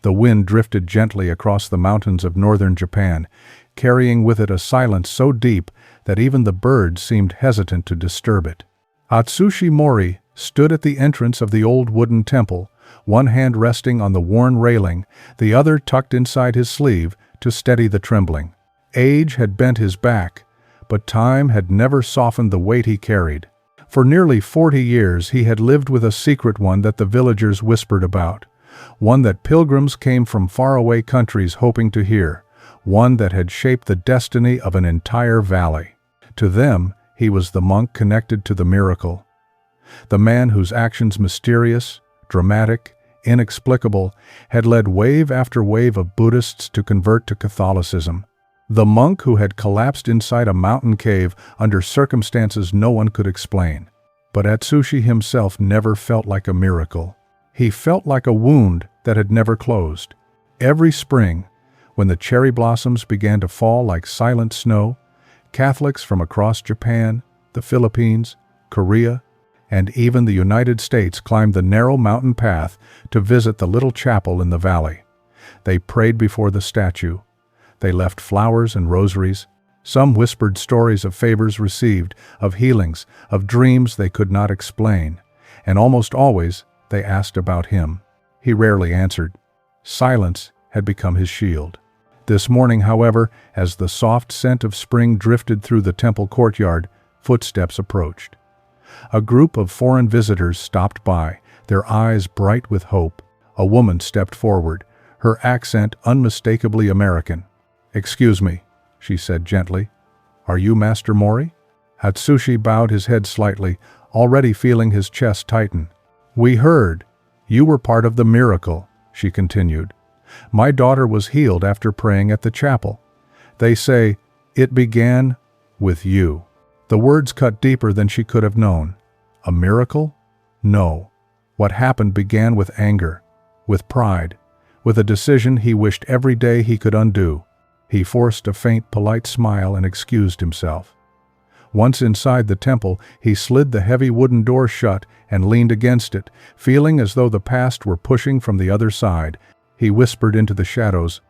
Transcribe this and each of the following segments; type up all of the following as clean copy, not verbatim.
The wind drifted gently across the mountains of northern Japan, carrying with it a silence so deep that even the birds seemed hesitant to disturb it. Atsushi Mori stood at the entrance of the old wooden temple, one hand resting on the worn railing, the other tucked inside his sleeve to steady the trembling. Age had bent his back, but time had never softened the weight he carried. For nearly 40 years he had lived with a secret one that the villagers whispered about, one that pilgrims came from faraway countries hoping to hear, one that had shaped the destiny of an entire valley. To them, he was the monk connected to the miracle, the man whose actions mysterious, dramatic, inexplicable, had led wave after wave of Buddhists to convert to Catholicism. The monk who had collapsed inside a mountain cave under circumstances no one could explain. But Atsushi himself never felt like a miracle. He felt like a wound that had never closed. Every spring, when the cherry blossoms began to fall like silent snow, Catholics from across Japan, the Philippines, Korea, and even the United States climbed the narrow mountain path to visit the little chapel in the valley. They prayed before the statue. They left flowers and rosaries. Some whispered stories of favors received, of healings, of dreams they could not explain. And almost always, they asked about him. He rarely answered. Silence had become his shield. This morning, however, as the soft scent of spring drifted through the temple courtyard, footsteps approached. A group of foreign visitors stopped by, their eyes bright with hope. A woman stepped forward, her accent unmistakably American. "Excuse me," she said gently. "Are you Master Mori?" Atsushi bowed his head slightly, already feeling his chest tighten. "We heard. You were part of the miracle," she continued. "My daughter was healed after praying at the chapel. They say it began with you." The words cut deeper than she could have known. A miracle? No. What happened began with anger, with pride, with a decision he wished every day he could undo. He forced a faint, polite smile and excused himself. Once inside the temple, he slid the heavy wooden door shut and leaned against it, feeling as though the past were pushing from the other side. He whispered into the shadows,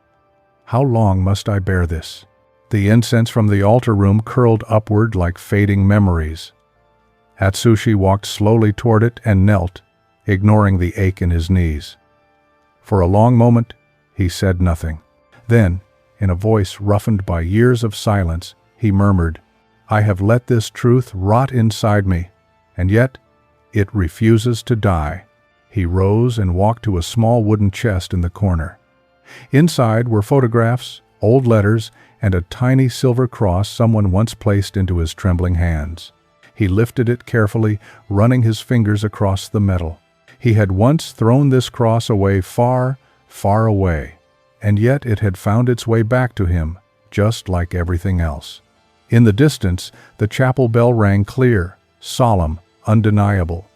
"How long must I bear this?" The incense from the altar room curled upward like fading memories. Atsushi walked slowly toward it and knelt, ignoring the ache in his knees. For a long moment, he said nothing. Then, in a voice roughened by years of silence, he murmured, "I have let this truth rot inside me, and yet it refuses to die." He rose and walked to a small wooden chest in the corner. Inside were photographs, old letters, and a tiny silver cross someone once placed into his trembling hands. He lifted it carefully, running his fingers across the metal. He had once thrown this cross away far, far away, and yet it had found its way back to him, just like everything else. In the distance, the chapel bell rang clear, solemn, undeniable.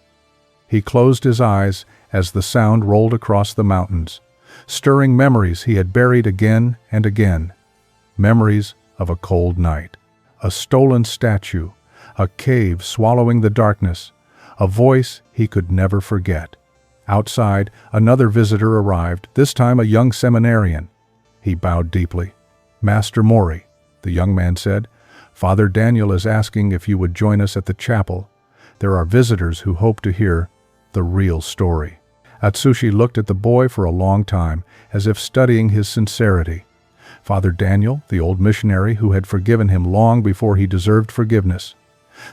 He closed his eyes as the sound rolled across the mountains, stirring memories he had buried again and again. Memories of a cold night, a stolen statue, a cave swallowing the darkness, a voice he could never forget. Outside, another visitor arrived, this time a young seminarian. He bowed deeply. "Master Mori," the young man said, "Father Daniel is asking if you would join us at the chapel. There are visitors who hope to hear the real story." Atsushi looked at the boy for a long time, as if studying his sincerity. Father Daniel, the old missionary who had forgiven him long before he deserved forgiveness.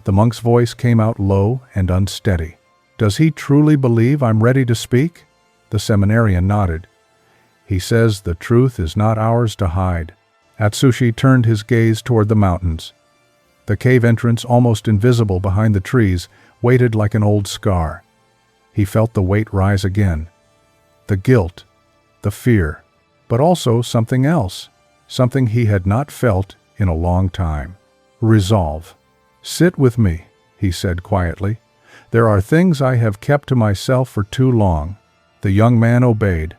The monk's voice came out low and unsteady. "Does he truly believe I'm ready to speak?" The seminarian nodded. "He says the truth is not ours to hide." Atsushi turned his gaze toward the mountains. The cave entrance, almost invisible behind the trees, waited like an old scar. He felt the weight rise again. The guilt, the fear, but also something else, something he had not felt in a long time. Resolve. "Sit with me," he said quietly. "There are things I have kept to myself for too long." The young man obeyed.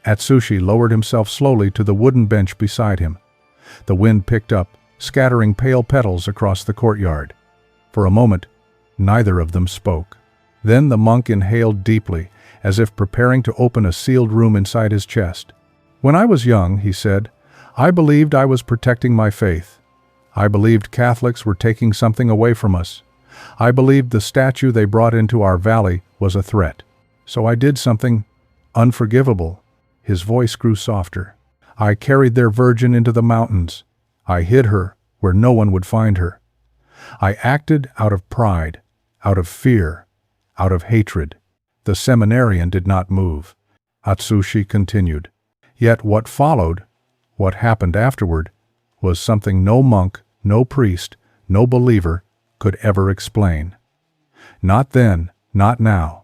Atsushi lowered himself slowly to the wooden bench beside him. The wind picked up, scattering pale petals across the courtyard. For a moment, neither of them spoke. Then the monk inhaled deeply, as if preparing to open a sealed room inside his chest. "When I was young," he said, "I believed I was protecting my faith. I believed Catholics were taking something away from us. I believed the statue they brought into our valley was a threat. So I did something unforgivable." His voice grew softer. "I carried their Virgin into the mountains. I hid her where no one would find her. I acted out of pride, out of fear, out of hatred." The seminarian did not move. Atsushi continued. Yet what followed, what happened afterward, was something no monk, no priest, no believer could ever explain. Not then, not now.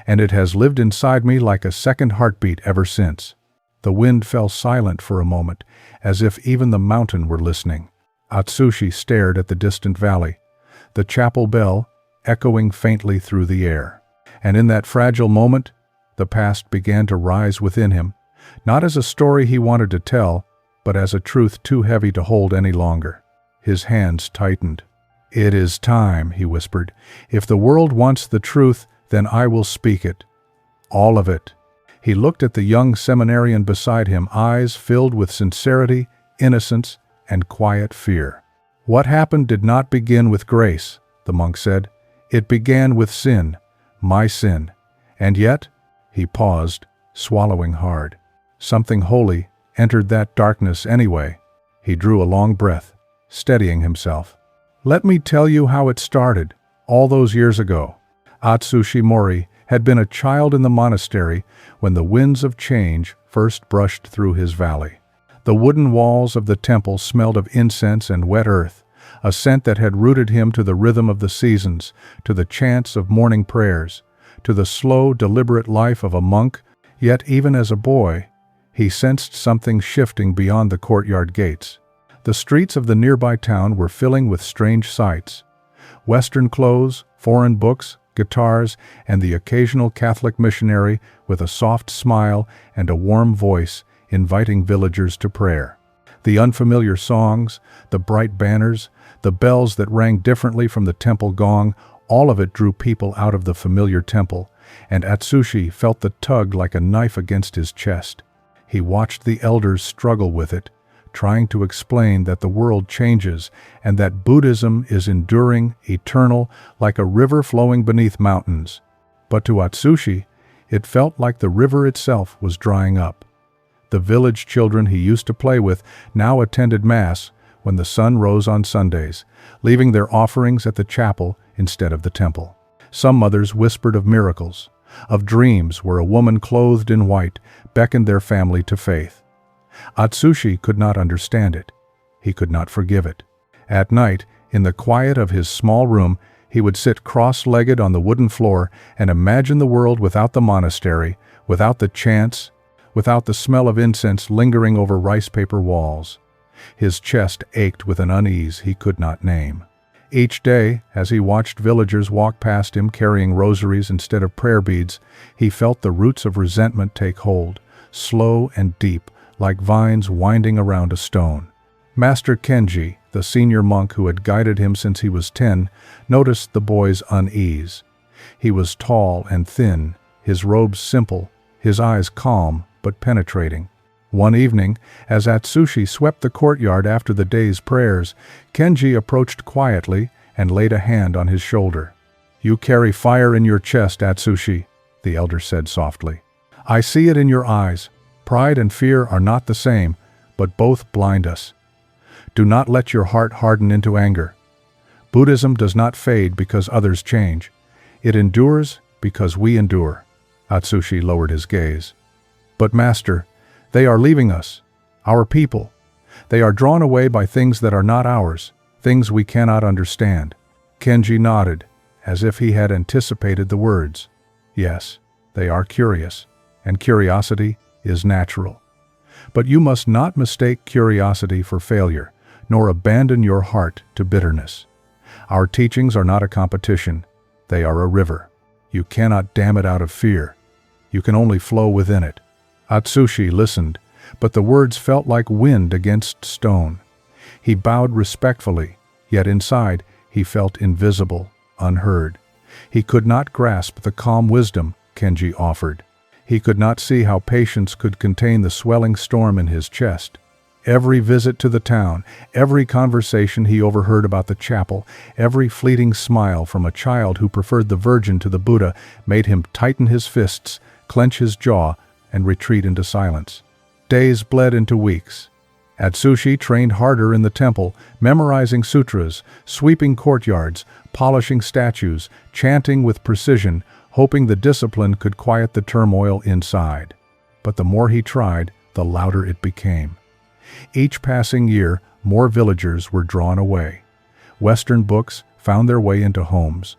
And it has lived inside me like a second heartbeat ever since. The wind fell silent for a moment, as if even the mountain were listening. Atsushi stared at the distant valley, the chapel bell echoing faintly through the air. And in that fragile moment, the past began to rise within him, not as a story he wanted to tell, but as a truth too heavy to hold any longer. His hands tightened. "It is time," he whispered. "If the world wants the truth, then I will speak it. All of it." He looked at the young seminarian beside him, eyes filled with sincerity, innocence, and quiet fear. "What happened did not begin with grace," the monk said. "It began with sin, my sin. And yet," he paused, swallowing hard, "something holy entered that darkness anyway." He drew a long breath, steadying himself. "Let me tell you how it started, all those years ago." Atsushi Mori had been a child in the monastery when the winds of change first brushed through his valley. The wooden walls of the temple smelled of incense and wet earth, a scent that had rooted him to the rhythm of the seasons, to the chants of morning prayers, to the slow, deliberate life of a monk. Yet even as a boy, he sensed something shifting beyond the courtyard gates. The streets of the nearby town were filling with strange sights. Western clothes, foreign books, guitars, and the occasional Catholic missionary with a soft smile and a warm voice inviting villagers to prayer. The unfamiliar songs, the bright banners, the bells that rang differently from the temple gong, all of it drew people out of the familiar temple, and Atsushi felt the tug like a knife against his chest. He watched the elders struggle with it, trying to explain that the world changes and that Buddhism is enduring, eternal, like a river flowing beneath mountains. But to Atsushi, it felt like the river itself was drying up. The village children he used to play with now attended Mass when the sun rose on Sundays, leaving their offerings at the chapel instead of the temple. Some mothers whispered of miracles, of dreams where a woman clothed in white beckoned their family to faith. Atsushi could not understand it. He could not forgive it. At night, in the quiet of his small room, he would sit cross-legged on the wooden floor and imagine the world without the monastery, without the chants, without the smell of incense lingering over rice paper walls. His chest ached with an unease he could not name. Each day, as he watched villagers walk past him carrying rosaries instead of prayer beads, he felt the roots of resentment take hold, slow and deep, like vines winding around a stone. Master Kenji, the senior monk who had guided him since he was 10, noticed the boy's unease. He was tall and thin, his robes simple, his eyes calm but penetrating. One evening, as Atsushi swept the courtyard after the day's prayers, Kenji approached quietly and laid a hand on his shoulder. "You carry fire in your chest, Atsushi," the elder said softly. "I see it in your eyes. Pride and fear are not the same, but both blind us. Do not let your heart harden into anger. Buddhism does not fade because others change. It endures because we endure." Atsushi lowered his gaze. "But Master, they are leaving us, our people. They are drawn away by things that are not ours, things we cannot understand." Kenji nodded, as if he had anticipated the words. "Yes, they are curious, and curiosity is natural. But you must not mistake curiosity for failure, nor abandon your heart to bitterness. Our teachings are not a competition. They are a river. You cannot dam it out of fear. You can only flow within it." Atsushi listened, but the words felt like wind against stone. He bowed respectfully, yet inside he felt invisible, unheard. He could not grasp the calm wisdom Kenji offered. He could not see how patience could contain the swelling storm in his chest. Every visit to the town, every conversation he overheard about the chapel, every fleeting smile from a child who preferred the Virgin to the Buddha made him tighten his fists, clench his jaw, and retreat into silence. Days bled into weeks. Atsushi trained harder in the temple, memorizing sutras, sweeping courtyards, polishing statues, chanting with precision, hoping the discipline could quiet the turmoil inside. But the more he tried, the louder it became. Each passing year, more villagers were drawn away. Western books found their way into homes.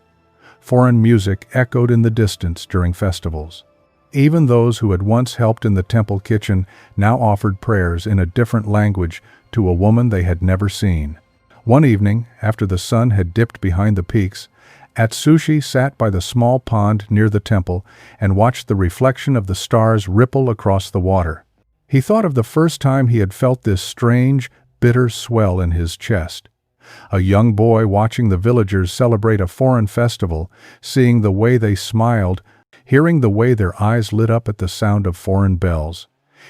Foreign music echoed in the distance during festivals. Even those who had once helped in the temple kitchen now offered prayers in a different language to a woman they had never seen. One evening, after the sun had dipped behind the peaks, Atsushi sat by the small pond near the temple and watched the reflection of the stars ripple across the water. He thought of the first time he had felt this strange, bitter swell in his chest. A young boy watching the villagers celebrate a foreign festival, seeing the way they smiled, hearing the way their eyes lit up at the sound of foreign bells.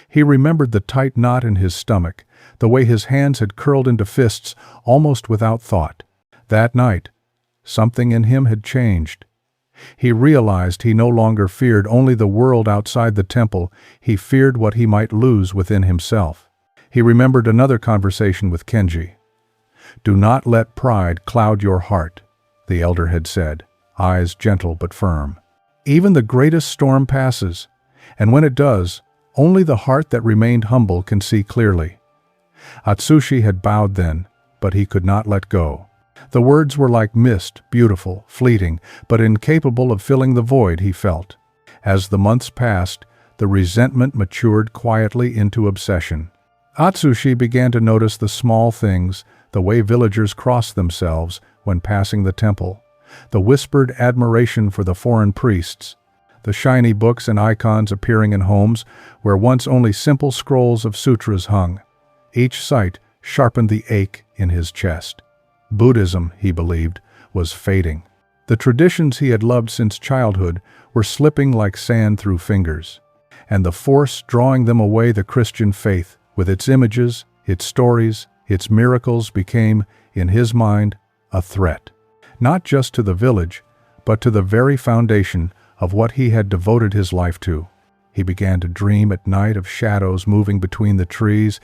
He remembered the tight knot in his stomach, the way his hands had curled into fists almost without thought. That night, something in him had changed. He realized he no longer feared only the world outside the temple, he feared what he might lose within himself. He remembered another conversation with Kenji. "Do not let pride cloud your heart," the elder had said, eyes gentle but firm. "Even the greatest storm passes, and when it does, only the heart that remained humble can see clearly." Atsushi had bowed then, but he could not let go. The words were like mist, beautiful, fleeting, but incapable of filling the void he felt. As the months passed, the resentment matured quietly into obsession. Atsushi began to notice the small things, the way villagers crossed themselves when passing the temple, the whispered admiration for the foreign priests, the shiny books and icons appearing in homes where once only simple scrolls of sutras hung. Each sight sharpened the ache in his chest. Buddhism, he believed, was fading. The traditions he had loved since childhood were slipping like sand through fingers, and the force drawing them away, the Christian faith, with its images, its stories, its miracles, became, in his mind, a threat. Not just to the village, but to the very foundation of what he had devoted his life to. He began to dream at night of shadows moving between the trees,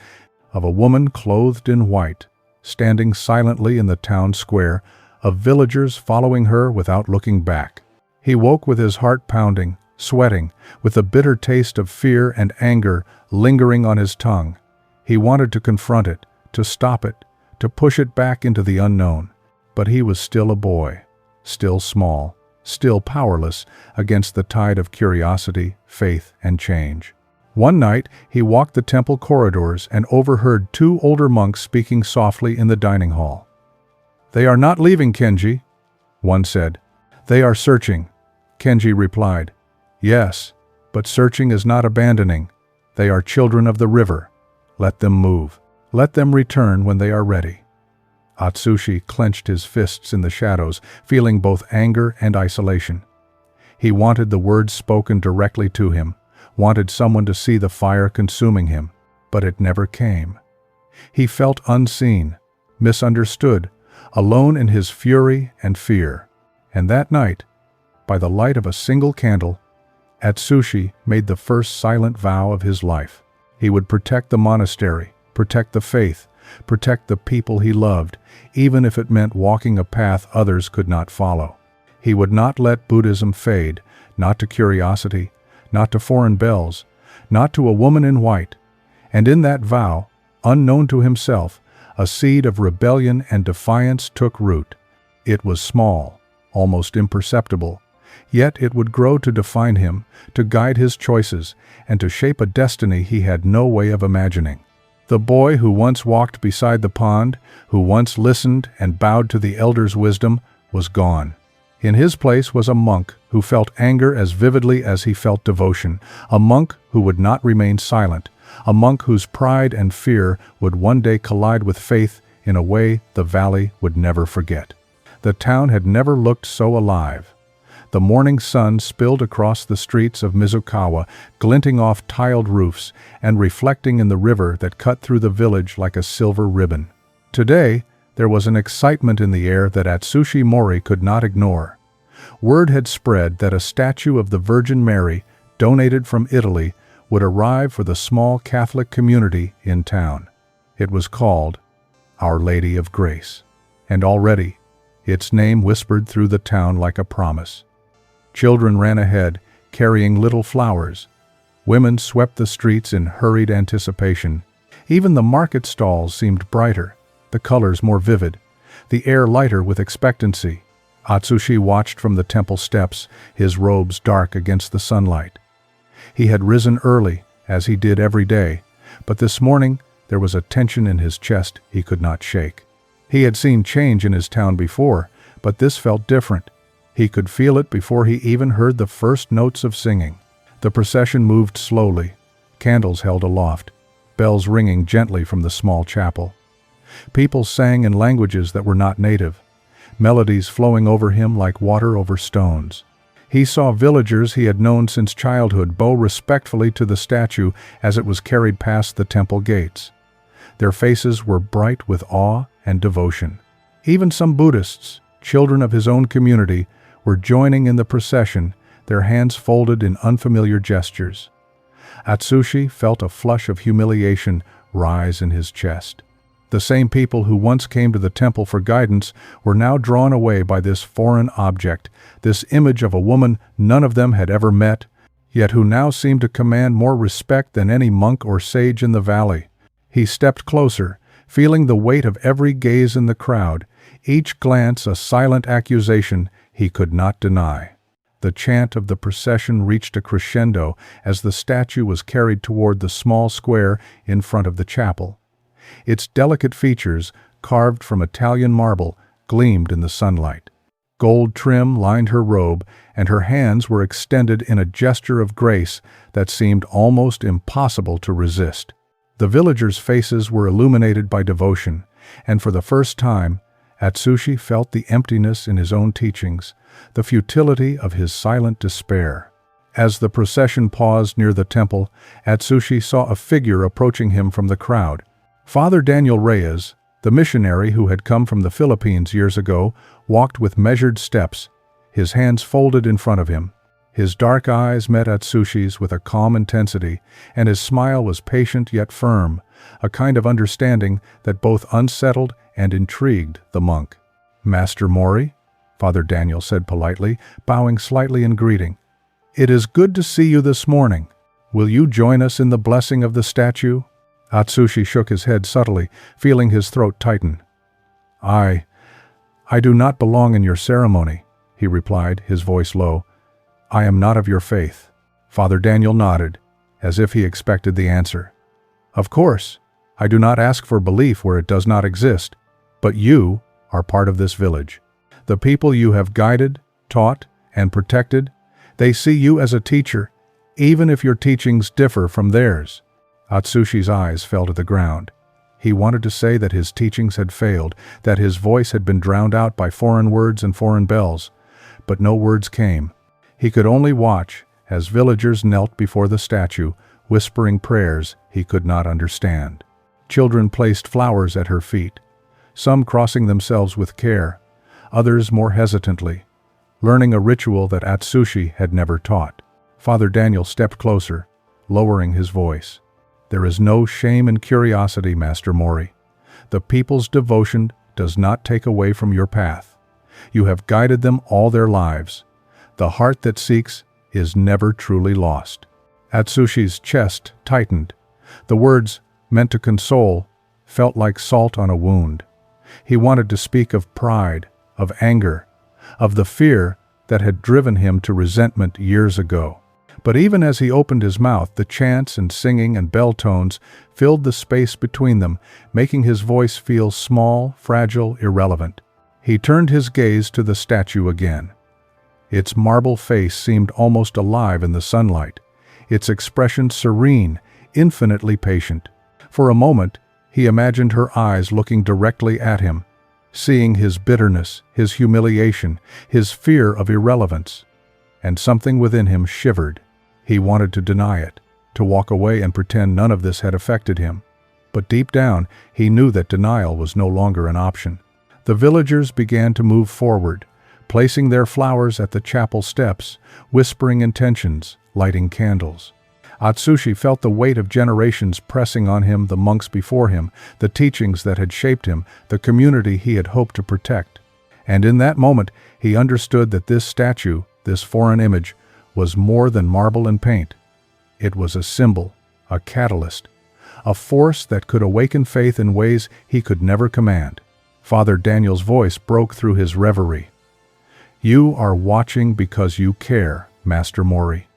of a woman clothed in white, standing silently in the town square, of villagers following her without looking back. He woke with his heart pounding, sweating, with the bitter taste of fear and anger lingering on his tongue. He wanted to confront it, to stop it, to push it back into the unknown. But he was still a boy, still small, still powerless against the tide of curiosity, faith, and change. One night, he walked the temple corridors and overheard two older monks speaking softly in the dining hall. "They are not leaving, Kenji," one said. "They are searching," Kenji replied. "Yes, but searching is not abandoning. They are children of the river. Let them move. Let them return when they are ready." Atsushi clenched his fists in the shadows, feeling both anger and isolation. He wanted the words spoken directly to him, wanted someone to see the fire consuming him, but it never came. He felt unseen, misunderstood, alone in his fury and fear. And that night, by the light of a single candle, Atsushi made the first silent vow of his life. He would protect the monastery, protect the faith, protect the people he loved, even if it meant walking a path others could not follow. He would not let Buddhism fade, not to curiosity, not to foreign bells, not to a woman in white. And in that vow, unknown to himself, a seed of rebellion and defiance took root. It was small, almost imperceptible, yet it would grow to define him, to guide his choices, and to shape a destiny he had no way of imagining. The boy who once walked beside the pond, who once listened and bowed to the elder's wisdom, was gone. In his place was a monk who felt anger as vividly as he felt devotion, a monk who would not remain silent, a monk whose pride and fear would one day collide with faith in a way the valley would never forget. The town had never looked so alive. The morning sun spilled across the streets of Mizukawa, glinting off tiled roofs and reflecting in the river that cut through the village like a silver ribbon. Today, there was an excitement in the air that Atsushi Mori could not ignore. Word had spread that a statue of the Virgin Mary, donated from Italy, would arrive for the small Catholic community in town. It was called Our Lady of Grace, and already its name whispered through the town like a promise. Children ran ahead, carrying little flowers. Women swept the streets in hurried anticipation. Even the market stalls seemed brighter, the colors more vivid, the air lighter with expectancy. Atsushi watched from the temple steps, his robes dark against the sunlight. He had risen early, as he did every day, but this morning there was a tension in his chest he could not shake. He had seen change in his town before, but this felt different. He could feel it before he even heard the first notes of singing. The procession moved slowly, candles held aloft, bells ringing gently from the small chapel. People sang in languages that were not native, melodies flowing over him like water over stones. He saw villagers he had known since childhood bow respectfully to the statue as it was carried past the temple gates. Their faces were bright with awe and devotion. Even some Buddhists, children of his own community, were joining in the procession, their hands folded in unfamiliar gestures. Atsushi felt a flush of humiliation rise in his chest. The same people who once came to the temple for guidance were now drawn away by this foreign object, this image of a woman none of them had ever met, yet who now seemed to command more respect than any monk or sage in the valley. He stepped closer, feeling the weight of every gaze in the crowd, each glance a silent accusation he could not deny. The chant of the procession reached a crescendo as the statue was carried toward the small square in front of the chapel. Its delicate features, carved from Italian marble, gleamed in the sunlight. Gold trim lined her robe, and her hands were extended in a gesture of grace that seemed almost impossible to resist. The villagers' faces were illuminated by devotion, and for the first time, Atsushi felt the emptiness in his own teachings, the futility of his silent despair. As the procession paused near the temple, Atsushi saw a figure approaching him from the crowd. Father Daniel Reyes, the missionary who had come from the Philippines years ago, walked with measured steps, his hands folded in front of him. His dark eyes met Atsushi's with a calm intensity, and his smile was patient yet firm, a kind of understanding that both unsettled and intrigued the monk. "Master Mori," Father Daniel said politely, bowing slightly in greeting. "It is good to see you this morning. Will you join us in the blessing of the statue?" Atsushi shook his head subtly, feeling his throat tighten. I do not belong in your ceremony," he replied, his voice low. "I am not of your faith." Father Daniel nodded, as if he expected the answer. "Of course, I do not ask for belief where it does not exist, but you are part of this village. The people you have guided, taught, and protected, they see you as a teacher, even if your teachings differ from theirs." Atsushi's eyes fell to the ground. He wanted to say that his teachings had failed, that his voice had been drowned out by foreign words and foreign bells, but no words came. He could only watch as villagers knelt before the statue, whispering prayers he could not understand. Children placed flowers at her feet, some crossing themselves with care, others more hesitantly, learning a ritual that Atsushi had never taught. Father Daniel stepped closer, lowering his voice. "There is no shame in curiosity, Master Mori. The people's devotion does not take away from your path. You have guided them all their lives. The heart that seeks is never truly lost." Atsushi's chest tightened. The words, meant to console, felt like salt on a wound. He wanted to speak of pride, of anger, of the fear that had driven him to resentment years ago. But even as he opened his mouth, the chants and singing and bell tones filled the space between them, making his voice feel small, fragile, irrelevant. He turned his gaze to the statue again. Its marble face seemed almost alive in the sunlight, its expression serene, infinitely patient. For a moment, he imagined her eyes looking directly at him, seeing his bitterness, his humiliation, his fear of irrelevance. and something within him shivered. He wanted to deny it, to walk away and pretend none of this had affected him. But deep down, he knew that denial was no longer an option. The villagers began to move forward, placing their flowers at the chapel steps, whispering intentions, lighting candles. Atsushi felt the weight of generations pressing on him, the monks before him, the teachings that had shaped him, the community he had hoped to protect. And in that moment, he understood that this statue, this foreign image, was more than marble and paint. It was a symbol, a catalyst, a force that could awaken faith in ways he could never command. Father Daniel's voice broke through his reverie. "You are watching because you care, Master Mori.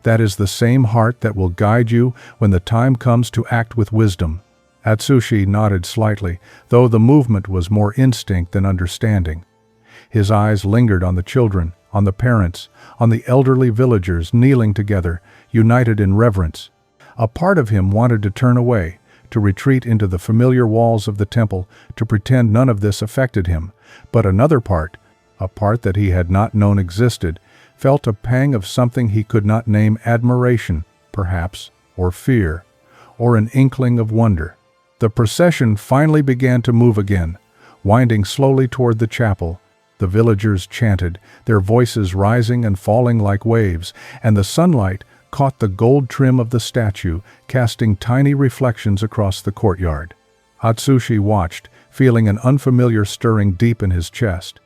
That is the same heart that will guide you when the time comes to act with wisdom." Atsushi nodded slightly, though the movement was more instinct than understanding. His eyes lingered on the children, on the parents, on the elderly villagers kneeling together, united in reverence. A part of him wanted to turn away, to retreat into the familiar walls of the temple, to pretend none of this affected him. But another part, a part that he had not known existed, felt a pang of something he could not name: admiration, perhaps, or fear, or an inkling of wonder. The procession finally began to move again, winding slowly toward the chapel. The villagers chanted, their voices rising and falling like waves, and the sunlight caught the gold trim of the statue, casting tiny reflections across the courtyard. Atsushi watched, feeling an unfamiliar stirring deep in his chest.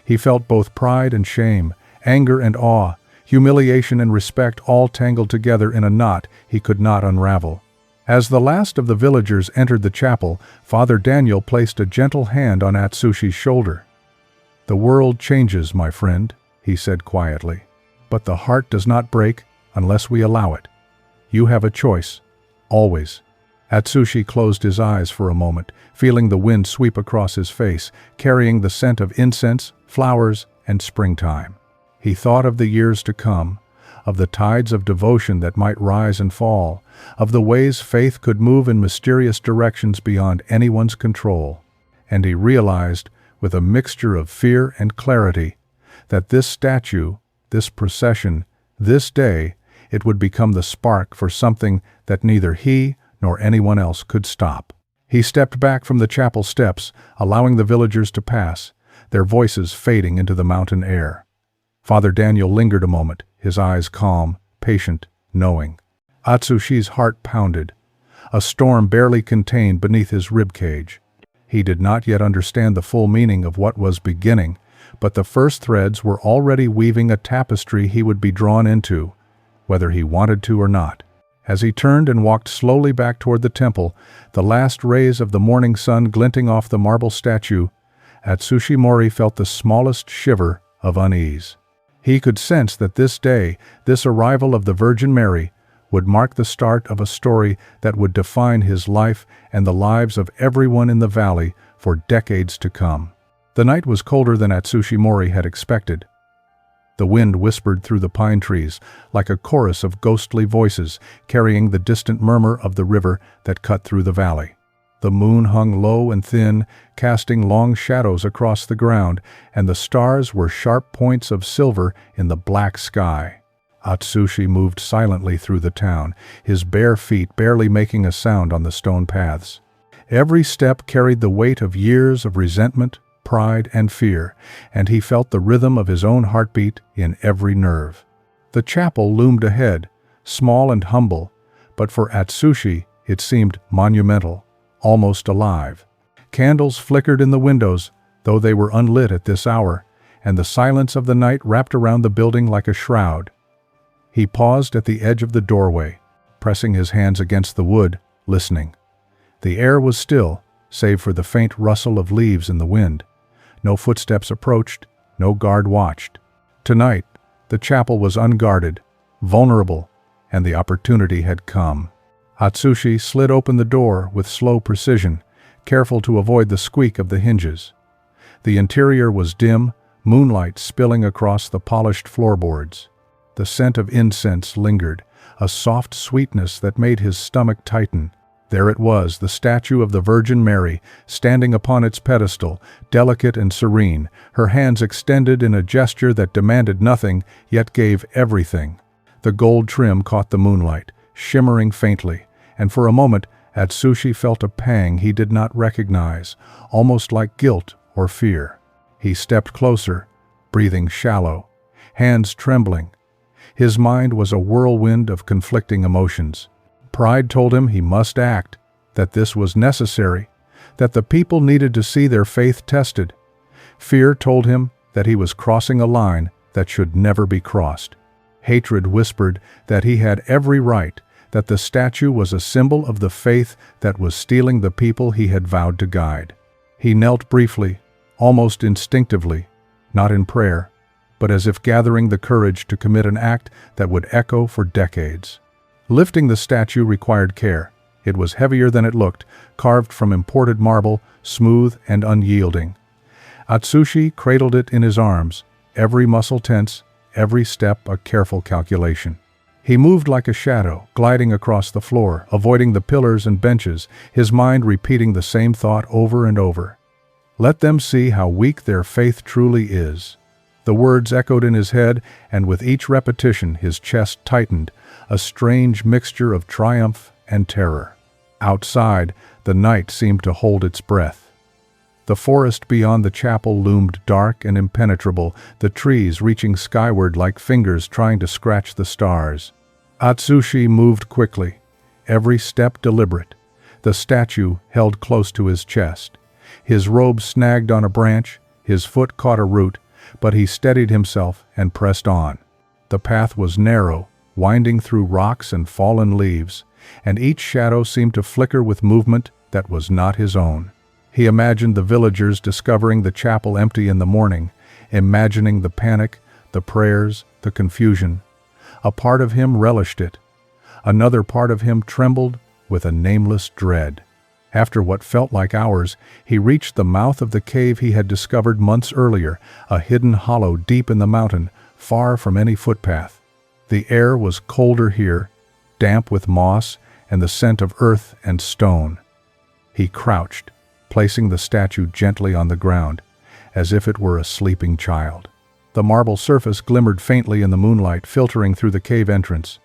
He felt both pride and shame, anger and awe, humiliation and respect, all tangled together in a knot he could not unravel. As the last of the villagers entered the chapel, Father Daniel placed a gentle hand on Atsushi's shoulder. "The world changes, my friend," he said quietly, "but the heart does not break unless we allow it. You have a choice, always." Atsushi closed his eyes for a moment, feeling the wind sweep across his face, carrying the scent of incense, flowers, and springtime. He thought of the years to come, of the tides of devotion that might rise and fall, of the ways faith could move in mysterious directions beyond anyone's control. And he realized, with a mixture of fear and clarity, that this statue, this procession, this day, it would become the spark for something that neither he nor anyone else could stop. He stepped back from the chapel steps, allowing the villagers to pass, their voices fading into the mountain air. Father Daniel lingered a moment, his eyes calm, patient, knowing. Atsushi's heart pounded, a storm barely contained beneath his ribcage. He did not yet understand the full meaning of what was beginning, but the first threads were already weaving a tapestry he would be drawn into, whether he wanted to or not. As he turned and walked slowly back toward the temple, the last rays of the morning sun glinting off the marble statue, Atsushi Mori felt the smallest shiver of unease. He could sense that this day, this arrival of the Virgin Mary, would mark the start of a story that would define his life and the lives of everyone in the valley for decades to come. The night was colder than Atsushi Mori had expected. The wind whispered through the pine trees like a chorus of ghostly voices, carrying the distant murmur of the river that cut through the valley. The moon hung low and thin, casting long shadows across the ground, and the stars were sharp points of silver in the black sky. Atsushi moved silently through the town, his bare feet barely making a sound on the stone paths. Every step carried the weight of years of resentment, pride, and fear, and he felt the rhythm of his own heartbeat in every nerve. The chapel loomed ahead, small and humble, but for Atsushi it seemed monumental, almost alive. Candles flickered in the windows, though they were unlit at this hour, and the silence of the night wrapped around the building like a shroud. He paused at the edge of the doorway, pressing his hands against the wood, listening. The air was still, save for the faint rustle of leaves in the wind. No footsteps approached, no guard watched. Tonight, the chapel was unguarded, vulnerable, and the opportunity had come. Atsushi slid open the door with slow precision, careful to avoid the squeak of the hinges. The interior was dim, moonlight spilling across the polished floorboards. The scent of incense lingered, a soft sweetness that made his stomach tighten. There it was, the statue of the Virgin Mary, standing upon its pedestal, delicate and serene, her hands extended in a gesture that demanded nothing, yet gave everything. The gold trim caught the moonlight, shimmering faintly, and for a moment Atsushi felt a pang he did not recognize, almost like guilt or fear. He stepped closer, breathing shallow, hands trembling. His mind was a whirlwind of conflicting emotions. Pride told him he must act, that this was necessary, that the people needed to see their faith tested. Fear told him that he was crossing a line that should never be crossed. Hatred whispered that he had every right, that the statue was a symbol of the faith that was stealing the people he had vowed to guide. He knelt briefly, almost instinctively, not in prayer, but as if gathering the courage to commit an act that would echo for decades. Lifting the statue required care. It was heavier than it looked, carved from imported marble, smooth and unyielding. Atsushi cradled it in his arms, every muscle tense, every step a careful calculation. He moved like a shadow, gliding across the floor, avoiding the pillars and benches, his mind repeating the same thought over and over. Let them see how weak their faith truly is. The words echoed in his head, and with each repetition his chest tightened, a strange mixture of triumph and terror. Outside, the night seemed to hold its breath. The forest beyond the chapel loomed dark and impenetrable, the trees reaching skyward like fingers trying to scratch the stars. Atsushi moved quickly, every step deliberate, the statue held close to his chest. His robe snagged on a branch, his foot caught a root, but he steadied himself and pressed on. The path was narrow, winding through rocks and fallen leaves, and each shadow seemed to flicker with movement that was not his own. He imagined the villagers discovering the chapel empty in the morning, imagining the panic, the prayers, the confusion. A part of him relished it. Another part of him trembled with a nameless dread. After what felt like hours, he reached the mouth of the cave he had discovered months earlier, a hidden hollow deep in the mountain, far from any footpath. The air was colder here, damp with moss and the scent of earth and stone. He crouched, placing the statue gently on the ground, as if it were a sleeping child. The marble surface glimmered faintly in the moonlight, filtering through the cave entrance.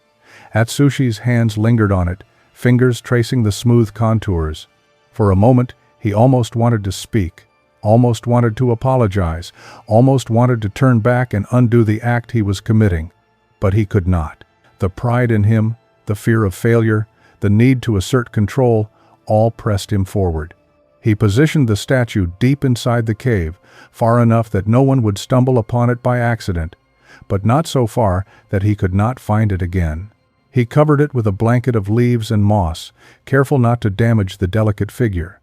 Atsushi's hands lingered on it, fingers tracing the smooth contours. For a moment, he almost wanted to speak, almost wanted to apologize, almost wanted to turn back and undo the act he was committing. But he could not. The pride in him, the fear of failure, the need to assert control, all pressed him forward. He positioned the statue deep inside the cave, far enough that no one would stumble upon it by accident, but not so far that he could not find it again. He covered it with a blanket of leaves and moss, careful not to damage the delicate figure.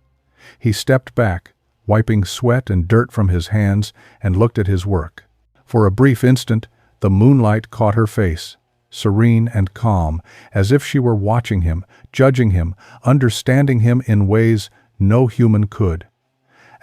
He stepped back, wiping sweat and dirt from his hands, and looked at his work. For a brief instant, the moonlight caught her face, serene and calm, as if she were watching him, judging him, understanding him in ways no human could.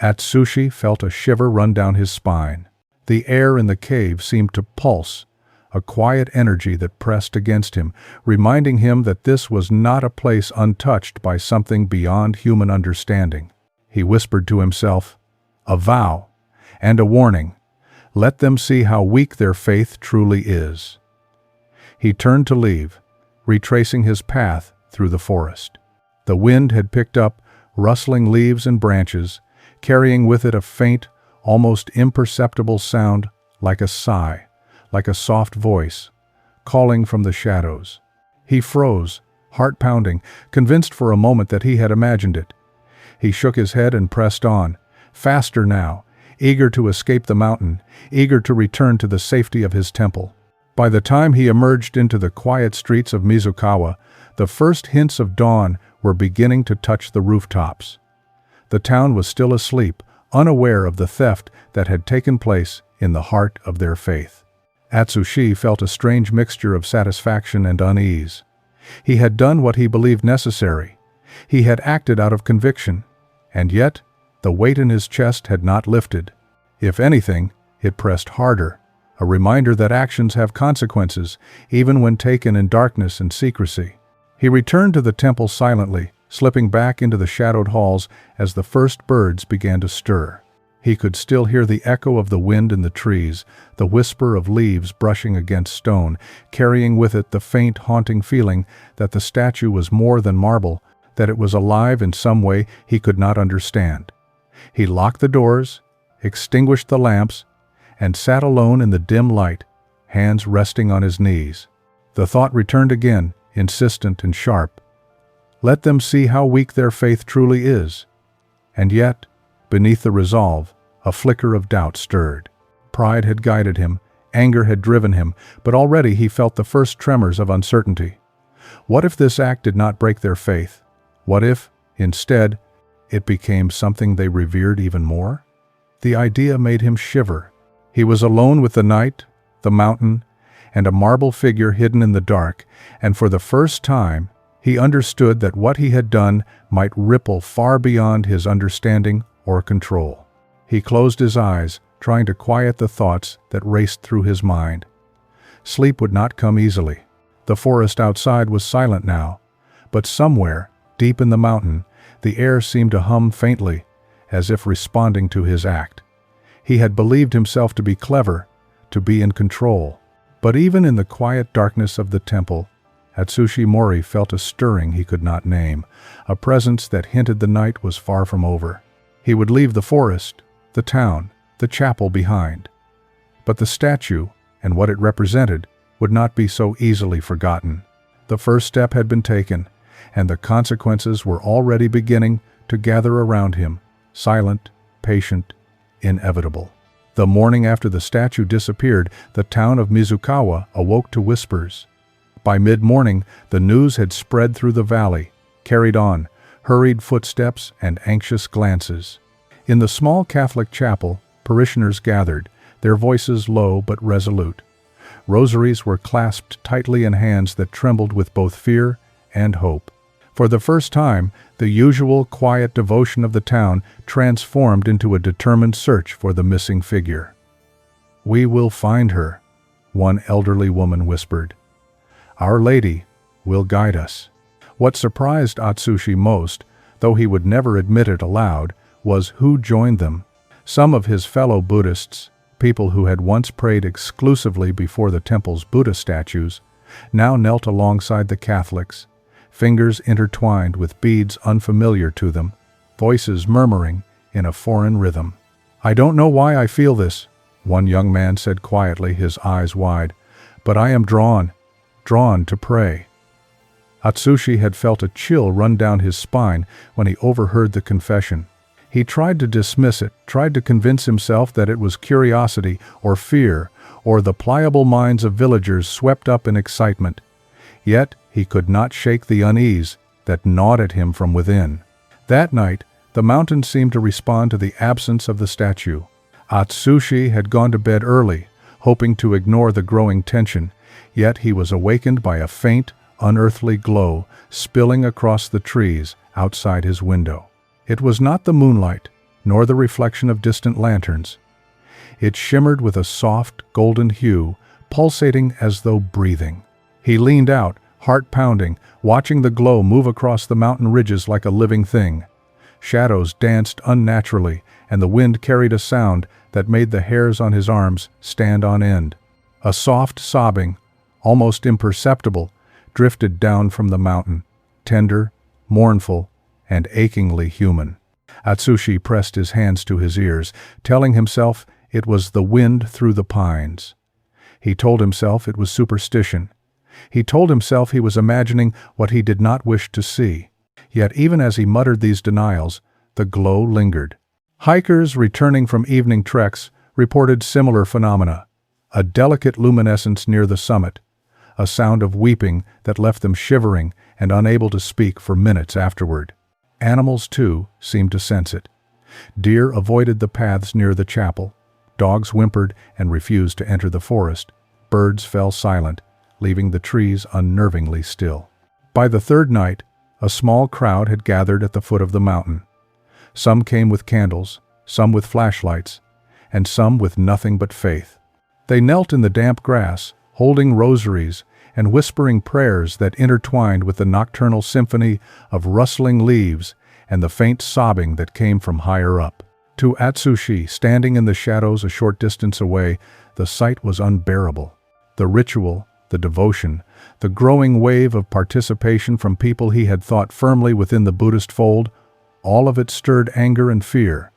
Atsushi felt a shiver run down his spine. The air in the cave seemed to pulse, a quiet energy that pressed against him, reminding him that this was not a place untouched by something beyond human understanding. He whispered to himself, "A vow, and a warning. Let them see how weak their faith truly is." He turned to leave, retracing his path through the forest. The wind had picked up, rustling leaves and branches, carrying with it a faint, almost imperceptible sound, like a sigh, like a soft voice, calling from the shadows. He froze, heart pounding, convinced for a moment that he had imagined it. He shook his head and pressed on, faster now, eager to escape the mountain, eager to return to the safety of his temple. By the time he emerged into the quiet streets of Mizukawa, the first hints of dawn were beginning to touch the rooftops. The town was still asleep, unaware of the theft that had taken place in the heart of their faith. Atsushi felt a strange mixture of satisfaction and unease. He had done what he believed necessary. He had acted out of conviction. And yet, the weight in his chest had not lifted. If anything, it pressed harder, a reminder that actions have consequences, even when taken in darkness and secrecy. He returned to the temple silently, slipping back into the shadowed halls as the first birds began to stir. He could still hear the echo of the wind in the trees, the whisper of leaves brushing against stone, carrying with it the faint, haunting feeling that the statue was more than marble, that it was alive in some way he could not understand. He locked the doors, extinguished the lamps, and sat alone in the dim light, hands resting on his knees. The thought returned again, insistent and sharp. Let them see how weak their faith truly is. And yet, beneath the resolve, a flicker of doubt stirred. Pride had guided him, anger had driven him, but already he felt the first tremors of uncertainty. What if this act did not break their faith? What if, instead, it became something they revered even more? The idea made him shiver. He was alone with the night, the mountain, and a marble figure hidden in the dark, and for the first time he understood that what he had done might ripple far beyond his understanding or control. He closed his eyes, trying to quiet the thoughts that raced through his mind. Sleep would not come easily. The forest outside was silent now, but somewhere, deep in the mountain, the air seemed to hum faintly, as if responding to his act. He had believed himself to be clever, to be in control. But even in the quiet darkness of the temple, Atsushi Mori felt a stirring he could not name, a presence that hinted the night was far from over. He would leave the forest, the town, the chapel behind. But the statue, and what it represented, would not be so easily forgotten. The first step had been taken, and the consequences were already beginning to gather around him, silent, patient, inevitable. The morning after the statue disappeared, the town of Mizukawa awoke to whispers. By mid-morning, the news had spread through the valley, carried on, hurried footsteps and anxious glances. In the small Catholic chapel, parishioners gathered, their voices low but resolute. Rosaries were clasped tightly in hands that trembled with both fear and hope. For the first time, the usual quiet devotion of the town transformed into a determined search for the missing figure. "We will find her," one elderly woman whispered. "Our Lady will guide us." What surprised Atsushi most, though he would never admit it aloud, was who joined them. Some of his fellow Buddhists, people who had once prayed exclusively before the temple's Buddha statues, now knelt alongside the Catholics, fingers intertwined with beads unfamiliar to them, voices murmuring in a foreign rhythm. "I don't know why I feel this," one young man said quietly, his eyes wide, "but I am drawn to pray." Atsushi had felt a chill run down his spine when he overheard the confession. He tried to dismiss it, tried to convince himself that it was curiosity or fear or the pliable minds of villagers swept up in excitement. Yet he could not shake the unease that gnawed at him from within. That night, the mountain seemed to respond to the absence of the statue. Atsushi had gone to bed early, hoping to ignore the growing tension, yet he was awakened by a faint, unearthly glow spilling across the trees outside his window. It was not the moonlight, nor the reflection of distant lanterns. It shimmered with a soft, golden hue, pulsating as though breathing. He leaned out, heart pounding, watching the glow move across the mountain ridges like a living thing. Shadows danced unnaturally, and the wind carried a sound that made the hairs on his arms stand on end. A soft sobbing, almost imperceptible, drifted down from the mountain, tender, mournful, and achingly human. Atsushi pressed his hands to his ears, telling himself it was the wind through the pines. He told himself it was superstition. He told himself he was imagining what he did not wish to see. Yet even as he muttered these denials, the glow lingered. Hikers returning from evening treks reported similar phenomena. A delicate luminescence near the summit, a sound of weeping that left them shivering and unable to speak for minutes afterward. Animals, too, seemed to sense it. Deer avoided the paths near the chapel. Dogs whimpered and refused to enter the forest. Birds fell silent, leaving the trees unnervingly still. By the third night, a small crowd had gathered at the foot of the mountain. Some came with candles, some with flashlights, and some with nothing but faith. They knelt in the damp grass, holding rosaries and whispering prayers that intertwined with the nocturnal symphony of rustling leaves and the faint sobbing that came from higher up. To Atsushi, standing in the shadows a short distance away, the sight was unbearable. The ritual, the devotion, the growing wave of participation from people he had thought firmly within the Buddhist fold, all of it stirred anger and fear,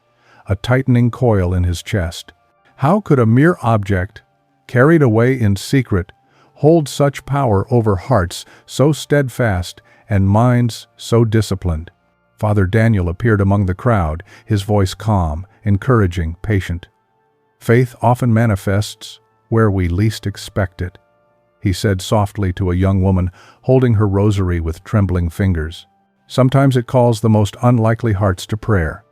a tightening coil in his chest. How could a mere object, carried away in secret, hold such power over hearts so steadfast and minds so disciplined? Father Daniel appeared among the crowd, his voice calm, encouraging, patient. "Faith often manifests where we least expect it," he said softly to a young woman holding her rosary with trembling fingers. "Sometimes it calls the most unlikely hearts to prayer."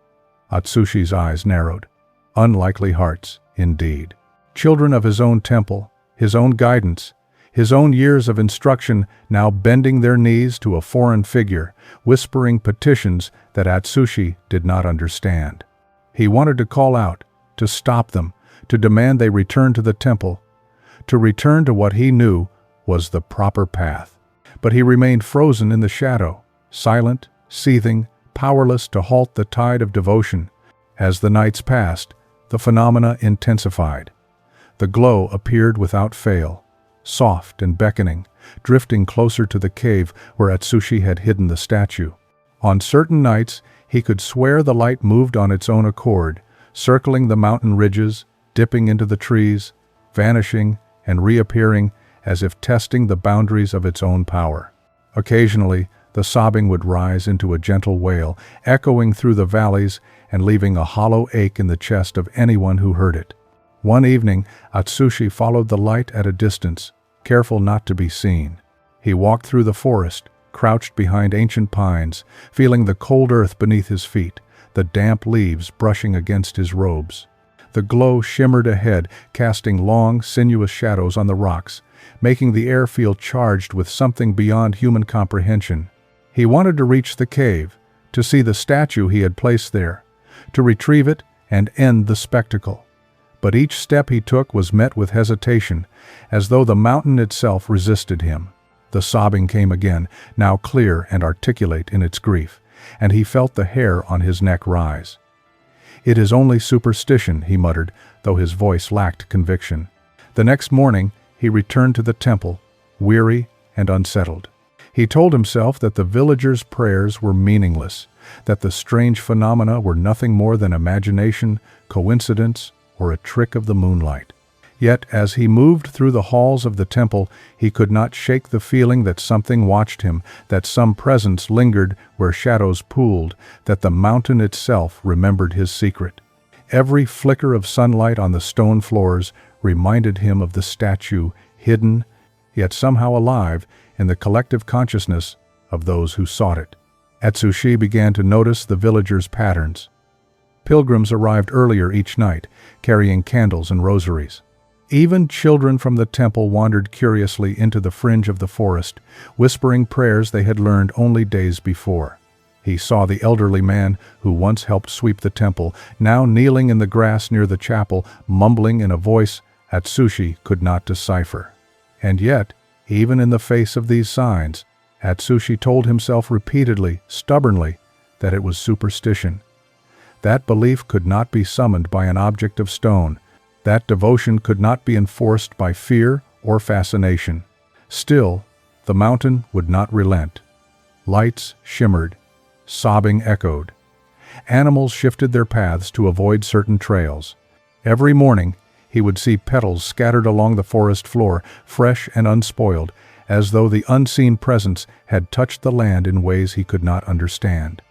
Atsushi's eyes narrowed. Unlikely hearts, indeed. Children of his own temple, his own guidance, his own years of instruction, now bending their knees to a foreign figure, whispering petitions that Atsushi did not understand. He wanted to call out, to stop them, to demand they return to the temple, to return to what he knew was the proper path. But he remained frozen in the shadow, silent, seething, powerless to halt the tide of devotion. As the nights passed, the phenomena intensified. The glow appeared without fail, soft and beckoning, drifting closer to the cave where Atsushi had hidden the statue. On certain nights, he could swear the light moved on its own accord, circling the mountain ridges, dipping into the trees, vanishing and reappearing as if testing the boundaries of its own power. Occasionally, the sobbing would rise into a gentle wail, echoing through the valleys and leaving a hollow ache in the chest of anyone who heard it. One evening, Atsushi followed the light at a distance, careful not to be seen. He walked through the forest, crouched behind ancient pines, feeling the cold earth beneath his feet, the damp leaves brushing against his robes. The glow shimmered ahead, casting long, sinuous shadows on the rocks, making the air feel charged with something beyond human comprehension. He wanted to reach the cave, to see the statue he had placed there, to retrieve it and end the spectacle. But each step he took was met with hesitation, as though the mountain itself resisted him. The sobbing came again, now clear and articulate in its grief, and he felt the hair on his neck rise. "It is only superstition," he muttered, though his voice lacked conviction. The next morning, he returned to the temple, weary and unsettled. He told himself that the villagers' prayers were meaningless, that the strange phenomena were nothing more than imagination, coincidence, or a trick of the moonlight. Yet, as he moved through the halls of the temple, he could not shake the feeling that something watched him, that some presence lingered where shadows pooled, that the mountain itself remembered his secret. Every flicker of sunlight on the stone floors reminded him of the statue, hidden, yet somehow alive, in the collective consciousness of those who sought it. Atsushi began to notice the villagers' patterns. Pilgrims arrived earlier each night, carrying candles and rosaries. Even children from the temple wandered curiously into the fringe of the forest, whispering prayers they had learned only days before. He saw the elderly man who once helped sweep the temple, now kneeling in the grass near the chapel, mumbling in a voice Atsushi could not decipher. And yet, even in the face of these signs, Atsushi told himself repeatedly, stubbornly, that it was superstition. That belief could not be summoned by an object of stone. That devotion could not be enforced by fear or fascination. Still, the mountain would not relent. Lights shimmered. Sobbing echoed. Animals shifted their paths to avoid certain trails. Every morning, he would see petals scattered along the forest floor, fresh and unspoiled, as though the unseen presence had touched the land in ways he could not understand.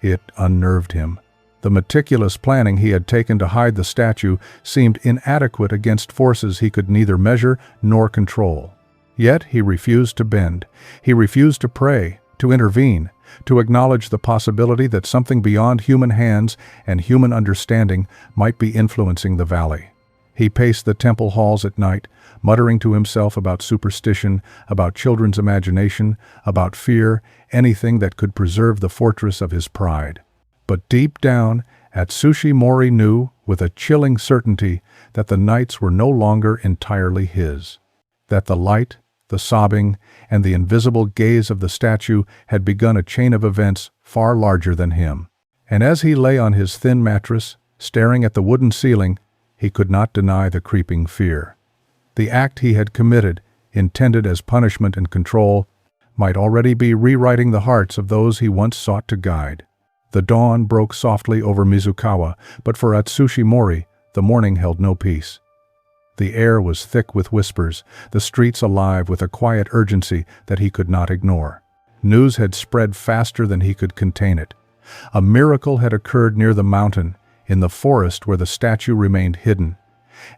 It unnerved him. The meticulous planning he had taken to hide the statue seemed inadequate against forces he could neither measure nor control. Yet he refused to bend. He refused to pray, to intervene, to acknowledge the possibility that something beyond human hands and human understanding might be influencing the valley. He paced the temple halls at night, muttering to himself about superstition, about children's imagination, about fear, anything that could preserve the fortress of his pride. But deep down, Atsushi Mori knew, with a chilling certainty, that the nights were no longer entirely his, that the light, the sobbing, and the invisible gaze of the statue had begun a chain of events far larger than him. And as he lay on his thin mattress, staring at the wooden ceiling, he could not deny the creeping fear. The act he had committed, intended as punishment and control, might already be rewriting the hearts of those he once sought to guide. The dawn broke softly over Mizukawa, but for Atsushi Mori, the morning held no peace. The air was thick with whispers, the streets alive with a quiet urgency that he could not ignore. News had spread faster than he could contain it. A miracle had occurred near the mountain, in the forest where the statue remained hidden,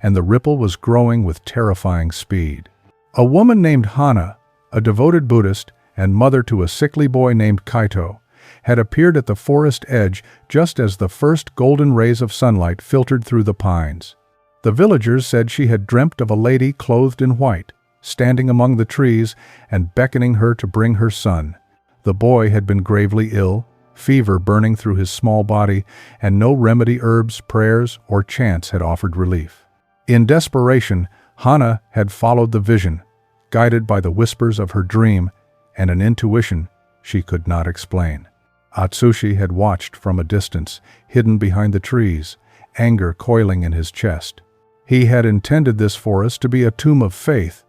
and the ripple was growing with terrifying speed. A woman named Hana, a devoted Buddhist and mother to a sickly boy named Kaito, had appeared at the forest edge just as the first golden rays of sunlight filtered through the pines. The villagers said she had dreamt of a lady clothed in white, standing among the trees and beckoning her to bring her son. The boy had been gravely ill, fever burning through his small body, and no remedy, herbs, prayers, or chants had offered relief. In desperation, Hana had followed the vision, guided by the whispers of her dream and an intuition she could not explain. Atsushi had watched from a distance, hidden behind the trees, anger coiling in his chest. He had intended this forest to be a tomb of faith,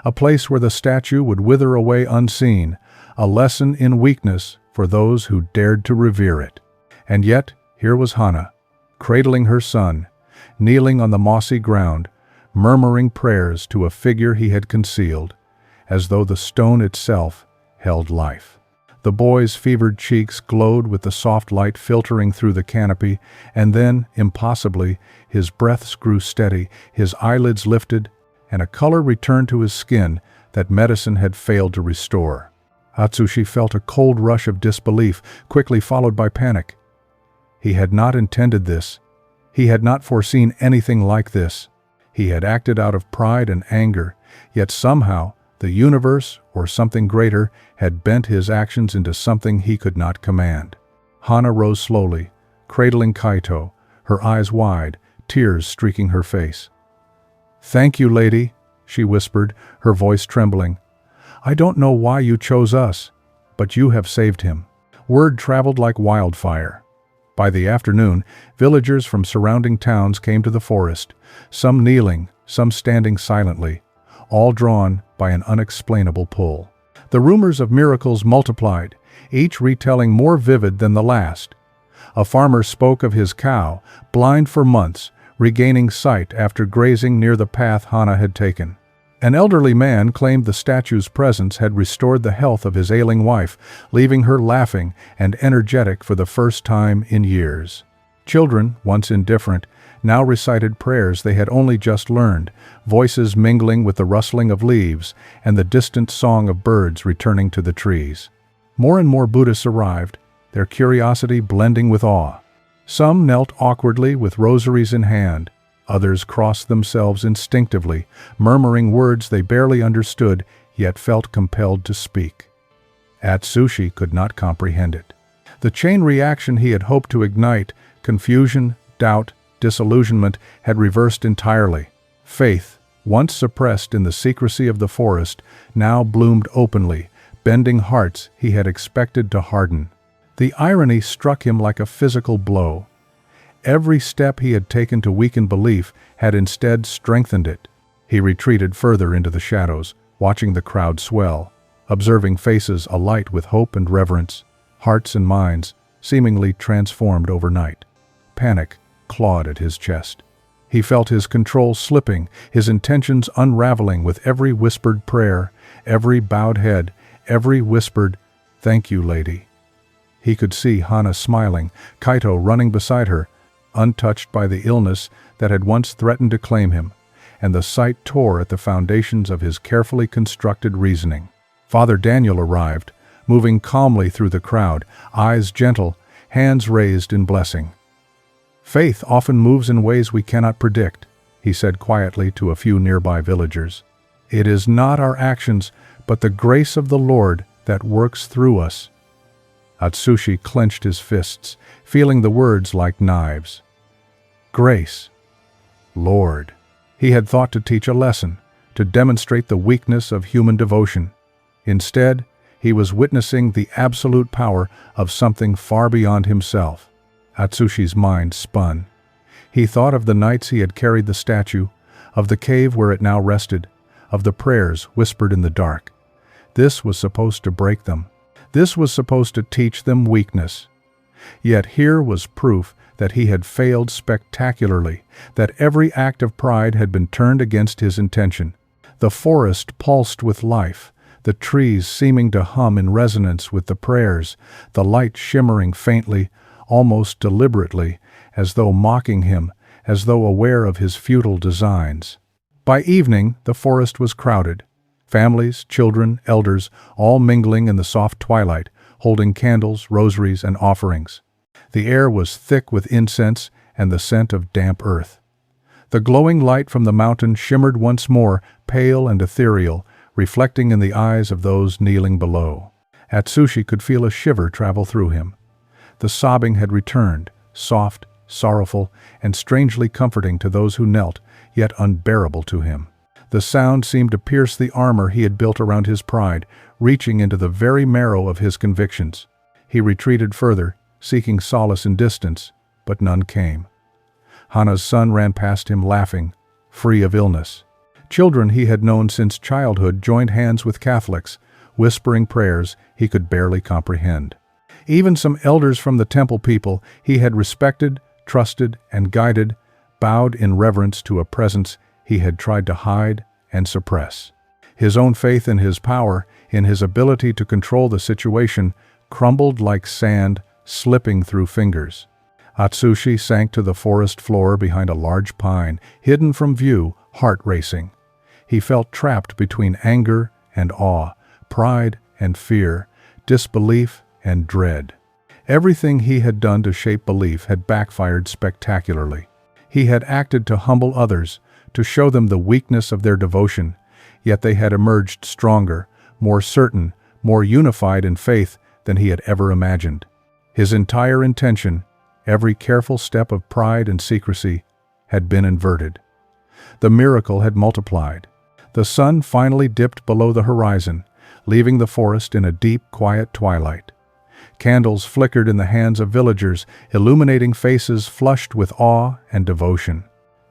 a place where the statue would wither away unseen, a lesson in weakness for those who dared to revere it. And yet, here was Hana, cradling her son, kneeling on the mossy ground, murmuring prayers to a figure he had concealed, as though the stone itself held life. The boy's fevered cheeks glowed with the soft light filtering through the canopy, and then, impossibly, his breaths grew steady, his eyelids lifted, and a color returned to his skin that medicine had failed to restore. Atsushi felt a cold rush of disbelief, quickly followed by panic. He had not intended this. He had not foreseen anything like this. He had acted out of pride and anger, yet somehow the universe, or something greater, had bent his actions into something he could not command. Hana rose slowly, cradling Kaito, her eyes wide, tears streaking her face. "Thank you, lady," she whispered, her voice trembling. "I don't know why you chose us, but you have saved him." Word traveled like wildfire. By the afternoon, villagers from surrounding towns came to the forest, some kneeling, some standing silently, all drawn by an unexplainable pull. The rumors of miracles multiplied, each retelling more vivid than the last. A farmer spoke of his cow, blind for months, regaining sight after grazing near the path Hana had taken. An elderly man claimed the statue's presence had restored the health of his ailing wife, leaving her laughing and energetic for the first time in years. Children, once indifferent, now recited prayers they had only just learned, voices mingling with the rustling of leaves and the distant song of birds returning to the trees. More and more Buddhists arrived, their curiosity blending with awe. Some knelt awkwardly with rosaries in hand. Others crossed themselves instinctively, murmuring words they barely understood, yet felt compelled to speak. Atsushi could not comprehend it. The chain reaction he had hoped to ignite, confusion, doubt, disillusionment, had reversed entirely. Faith, once suppressed in the secrecy of the forest, now bloomed openly, bending hearts he had expected to harden. The irony struck him like a physical blow. Every step he had taken to weaken belief had instead strengthened it. He retreated further into the shadows, watching the crowd swell, observing faces alight with hope and reverence, hearts and minds seemingly transformed overnight. Panic clawed at his chest. He felt his control slipping, his intentions unraveling with every whispered prayer, every bowed head, every whispered, "Thank you, lady." He could see Hana smiling, Kaito running beside her, untouched by the illness that had once threatened to claim him, and the sight tore at the foundations of his carefully constructed reasoning. Father Daniel arrived, moving calmly through the crowd, eyes gentle, hands raised in blessing. "Faith often moves in ways we cannot predict," he said quietly to a few nearby villagers. "It is not our actions, but the grace of the Lord that works through us." Atsushi clenched his fists, feeling the words like knives. Grace. Lord. He had thought to teach a lesson, to demonstrate the weakness of human devotion. Instead, he was witnessing the absolute power of something far beyond himself. Atsushi's mind spun. He thought of the nights he had carried the statue, of the cave where it now rested, of the prayers whispered in the dark. This was supposed to break them. This was supposed to teach them weakness. Yet here was proof that he had failed spectacularly, that every act of pride had been turned against his intention. The forest pulsed with life, the trees seeming to hum in resonance with the prayers, the light shimmering faintly, almost deliberately, as though mocking him, as though aware of his futile designs. By evening, the forest was crowded. Families, children, elders, all mingling in the soft twilight, holding candles, rosaries, and offerings. The air was thick with incense and the scent of damp earth. The glowing light from the mountain shimmered once more, pale and ethereal, reflecting in the eyes of those kneeling below. Atsushi could feel a shiver travel through him. The sobbing had returned, soft, sorrowful, and strangely comforting to those who knelt, yet unbearable to him. The sound seemed to pierce the armor he had built around his pride, reaching into the very marrow of his convictions. He retreated further, seeking solace in distance, but none came. Hana's son ran past him laughing, free of illness. Children he had known since childhood joined hands with Catholics, whispering prayers he could barely comprehend. Even some elders from the temple people he had respected, trusted, and guided, bowed in reverence to a presence he had tried to hide and suppress. His own faith in his power, in his ability to control the situation, crumbled like sand slipping through fingers. Atsushi sank to the forest floor behind a large pine, hidden from view, heart racing. He felt trapped between anger and awe, pride and fear, disbelief and dread. Everything he had done to shape belief had backfired spectacularly. He had acted to humble others, to show them the weakness of their devotion, yet they had emerged stronger, more certain, more unified in faith than he had ever imagined. His entire intention, every careful step of pride and secrecy, had been inverted. The miracle had multiplied. The sun finally dipped below the horizon, leaving the forest in a deep, quiet twilight. Candles flickered in the hands of villagers, illuminating faces flushed with awe and devotion.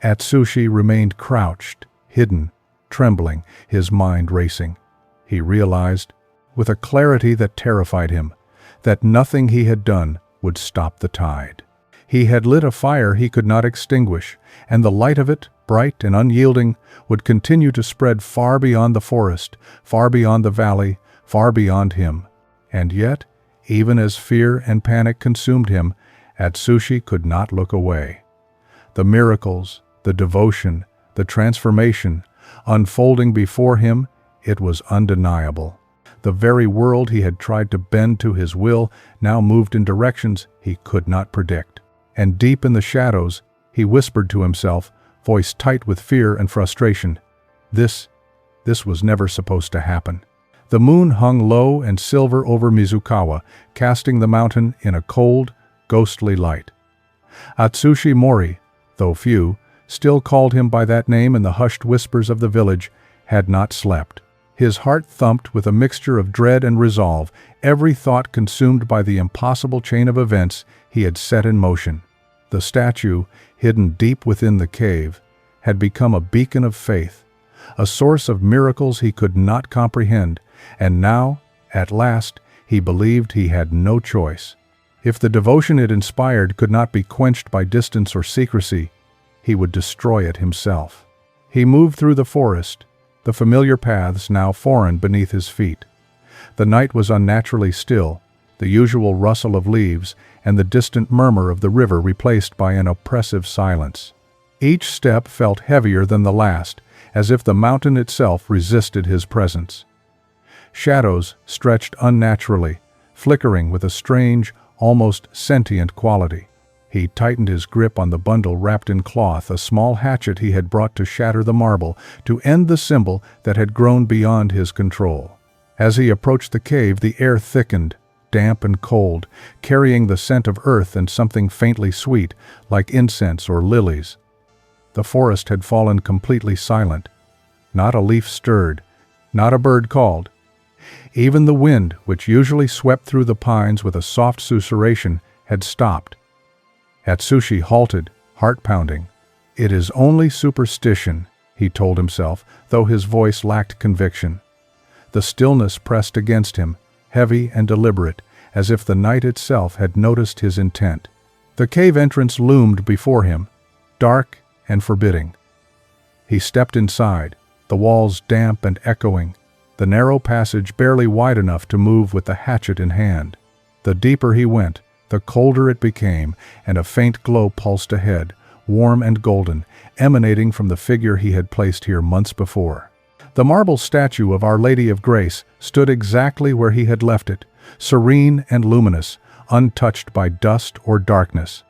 Atsushi remained crouched, hidden, trembling, his mind racing. He realized, with a clarity that terrified him, that nothing he had done would stop the tide. He had lit a fire he could not extinguish, and the light of it, bright and unyielding, would continue to spread far beyond the forest, far beyond the valley, far beyond him. And yet, even as fear and panic consumed him, Atsushi could not look away. The miracles, the devotion, the transformation, unfolding before him, it was undeniable. The very world he had tried to bend to his will now moved in directions he could not predict. And deep in the shadows, he whispered to himself, voice tight with fear and frustration, This was never supposed to happen. The moon hung low and silver over Mizukawa, casting the mountain in a cold, ghostly light. Atsushi Mori, though few, still called him by that name in the hushed whispers of the village, had not slept. His heart thumped with a mixture of dread and resolve, every thought consumed by the impossible chain of events he had set in motion. The statue, hidden deep within the cave, had become a beacon of faith, a source of miracles he could not comprehend, and now, at last, he believed he had no choice. If the devotion it inspired could not be quenched by distance or secrecy, he would destroy it himself. He moved through the forest, the familiar paths now foreign beneath his feet. The night was unnaturally still, the usual rustle of leaves and the distant murmur of the river replaced by an oppressive silence. Each step felt heavier than the last, as if the mountain itself resisted his presence. Shadows stretched unnaturally, flickering with a strange, almost sentient quality. He tightened his grip on the bundle wrapped in cloth, a small hatchet he had brought to shatter the marble, to end the symbol that had grown beyond his control. As he approached the cave, the air thickened, damp and cold, carrying the scent of earth and something faintly sweet, like incense or lilies. The forest had fallen completely silent. Not a leaf stirred, not a bird called. Even the wind, which usually swept through the pines with a soft susurration, had stopped. Atsushi halted, heart-pounding. "It is only superstition," he told himself, though his voice lacked conviction. The stillness pressed against him, heavy and deliberate, as if the night itself had noticed his intent. The cave entrance loomed before him, dark and forbidding. He stepped inside, the walls damp and echoing, the narrow passage barely wide enough to move with the hatchet in hand. The deeper he went, the colder it became, and a faint glow pulsed ahead, warm and golden, emanating from the figure he had placed here months before. The marble statue of Our Lady of Grace stood exactly where he had left it, serene and luminous, untouched by dust or darkness.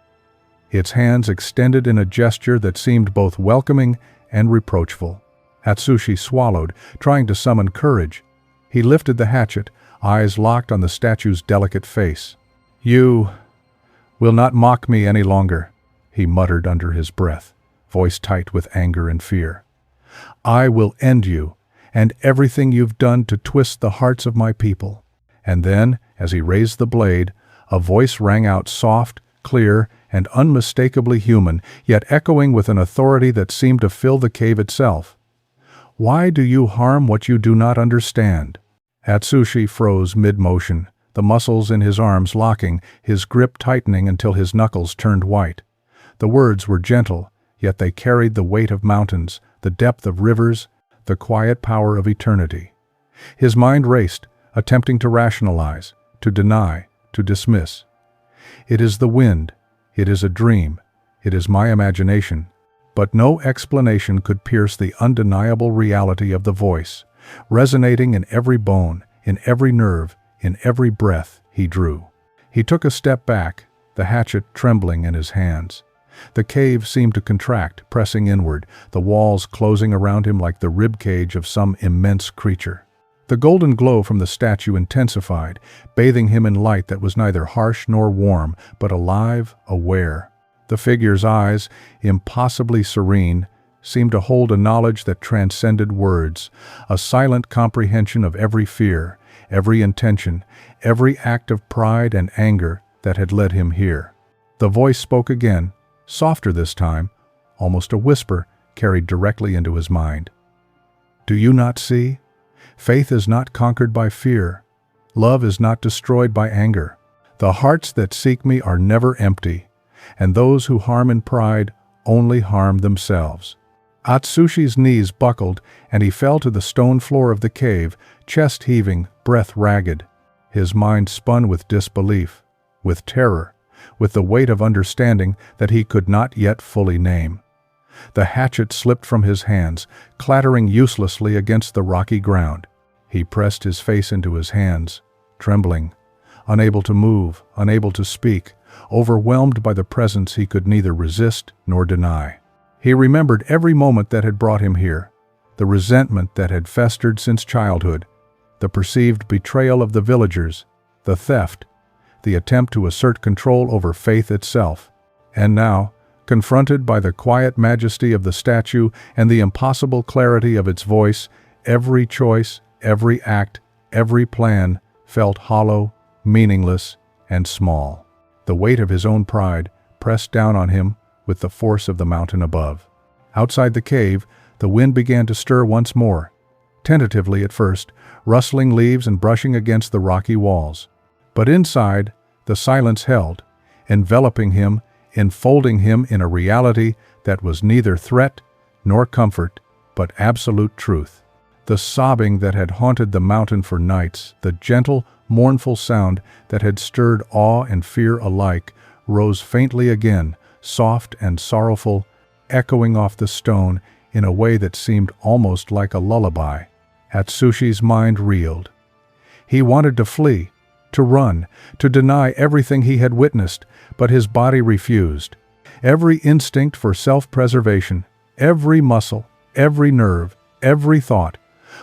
Its hands extended in a gesture that seemed both welcoming and reproachful. Atsushi swallowed, trying to summon courage. He lifted the hatchet, eyes locked on the statue's delicate face. "You will not mock me any longer," he muttered under his breath, voice tight with anger and fear. "I will end you, and everything you've done to twist the hearts of my people." And then, as he raised the blade, a voice rang out soft, clear, and unmistakably human, yet echoing with an authority that seemed to fill the cave itself. "Why do you harm what you do not understand?" Atsushi froze mid-motion, the muscles in his arms locking, his grip tightening until his knuckles turned white. The words were gentle, yet they carried the weight of mountains, the depth of rivers, the quiet power of eternity. His mind raced, attempting to rationalize, to deny, to dismiss. "It is the wind. It is a dream. It is my imagination." But no explanation could pierce the undeniable reality of the voice, resonating in every bone, in every nerve, in every breath he drew. He took a step back, the hatchet trembling in his hands. The cave seemed to contract, pressing inward, the walls closing around him like the ribcage of some immense creature. The golden glow from the statue intensified, bathing him in light that was neither harsh nor warm, but alive, aware. The figure's eyes, impossibly serene, seemed to hold a knowledge that transcended words, a silent comprehension of every fear, every intention, every act of pride and anger that had led him here. The voice spoke again, softer this time, almost a whisper carried directly into his mind. "Do you not see? Faith is not conquered by fear. Love is not destroyed by anger. The hearts that seek me are never empty, and those who harm in pride only harm themselves." Atsushi's knees buckled, and he fell to the stone floor of the cave, chest heaving, breath ragged. His mind spun with disbelief, with terror, with the weight of understanding that he could not yet fully name. The hatchet slipped from his hands, clattering uselessly against the rocky ground. He pressed his face into his hands, trembling, unable to move, unable to speak, overwhelmed by the presence he could neither resist nor deny. He remembered every moment that had brought him here, the resentment that had festered since childhood, the perceived betrayal of the villagers, the theft, the attempt to assert control over faith itself. And now, confronted by the quiet majesty of the statue and the impossible clarity of its voice, every choice, every act, every plan felt hollow, meaningless, and small. The weight of his own pride pressed down on him with the force of the mountain above. Outside the cave, the wind began to stir once more, tentatively at first, rustling leaves and brushing against the rocky walls. But inside, the silence held, enveloping him, enfolding him in a reality that was neither threat nor comfort, but absolute truth. The sobbing that had haunted the mountain for nights, the gentle, mournful sound that had stirred awe and fear alike, rose faintly again, soft and sorrowful, echoing off the stone in a way that seemed almost like a lullaby. Atsushi's mind reeled. He wanted to flee, to run, to deny everything he had witnessed, but his body refused. Every instinct for self-preservation, every muscle, every nerve, every thought,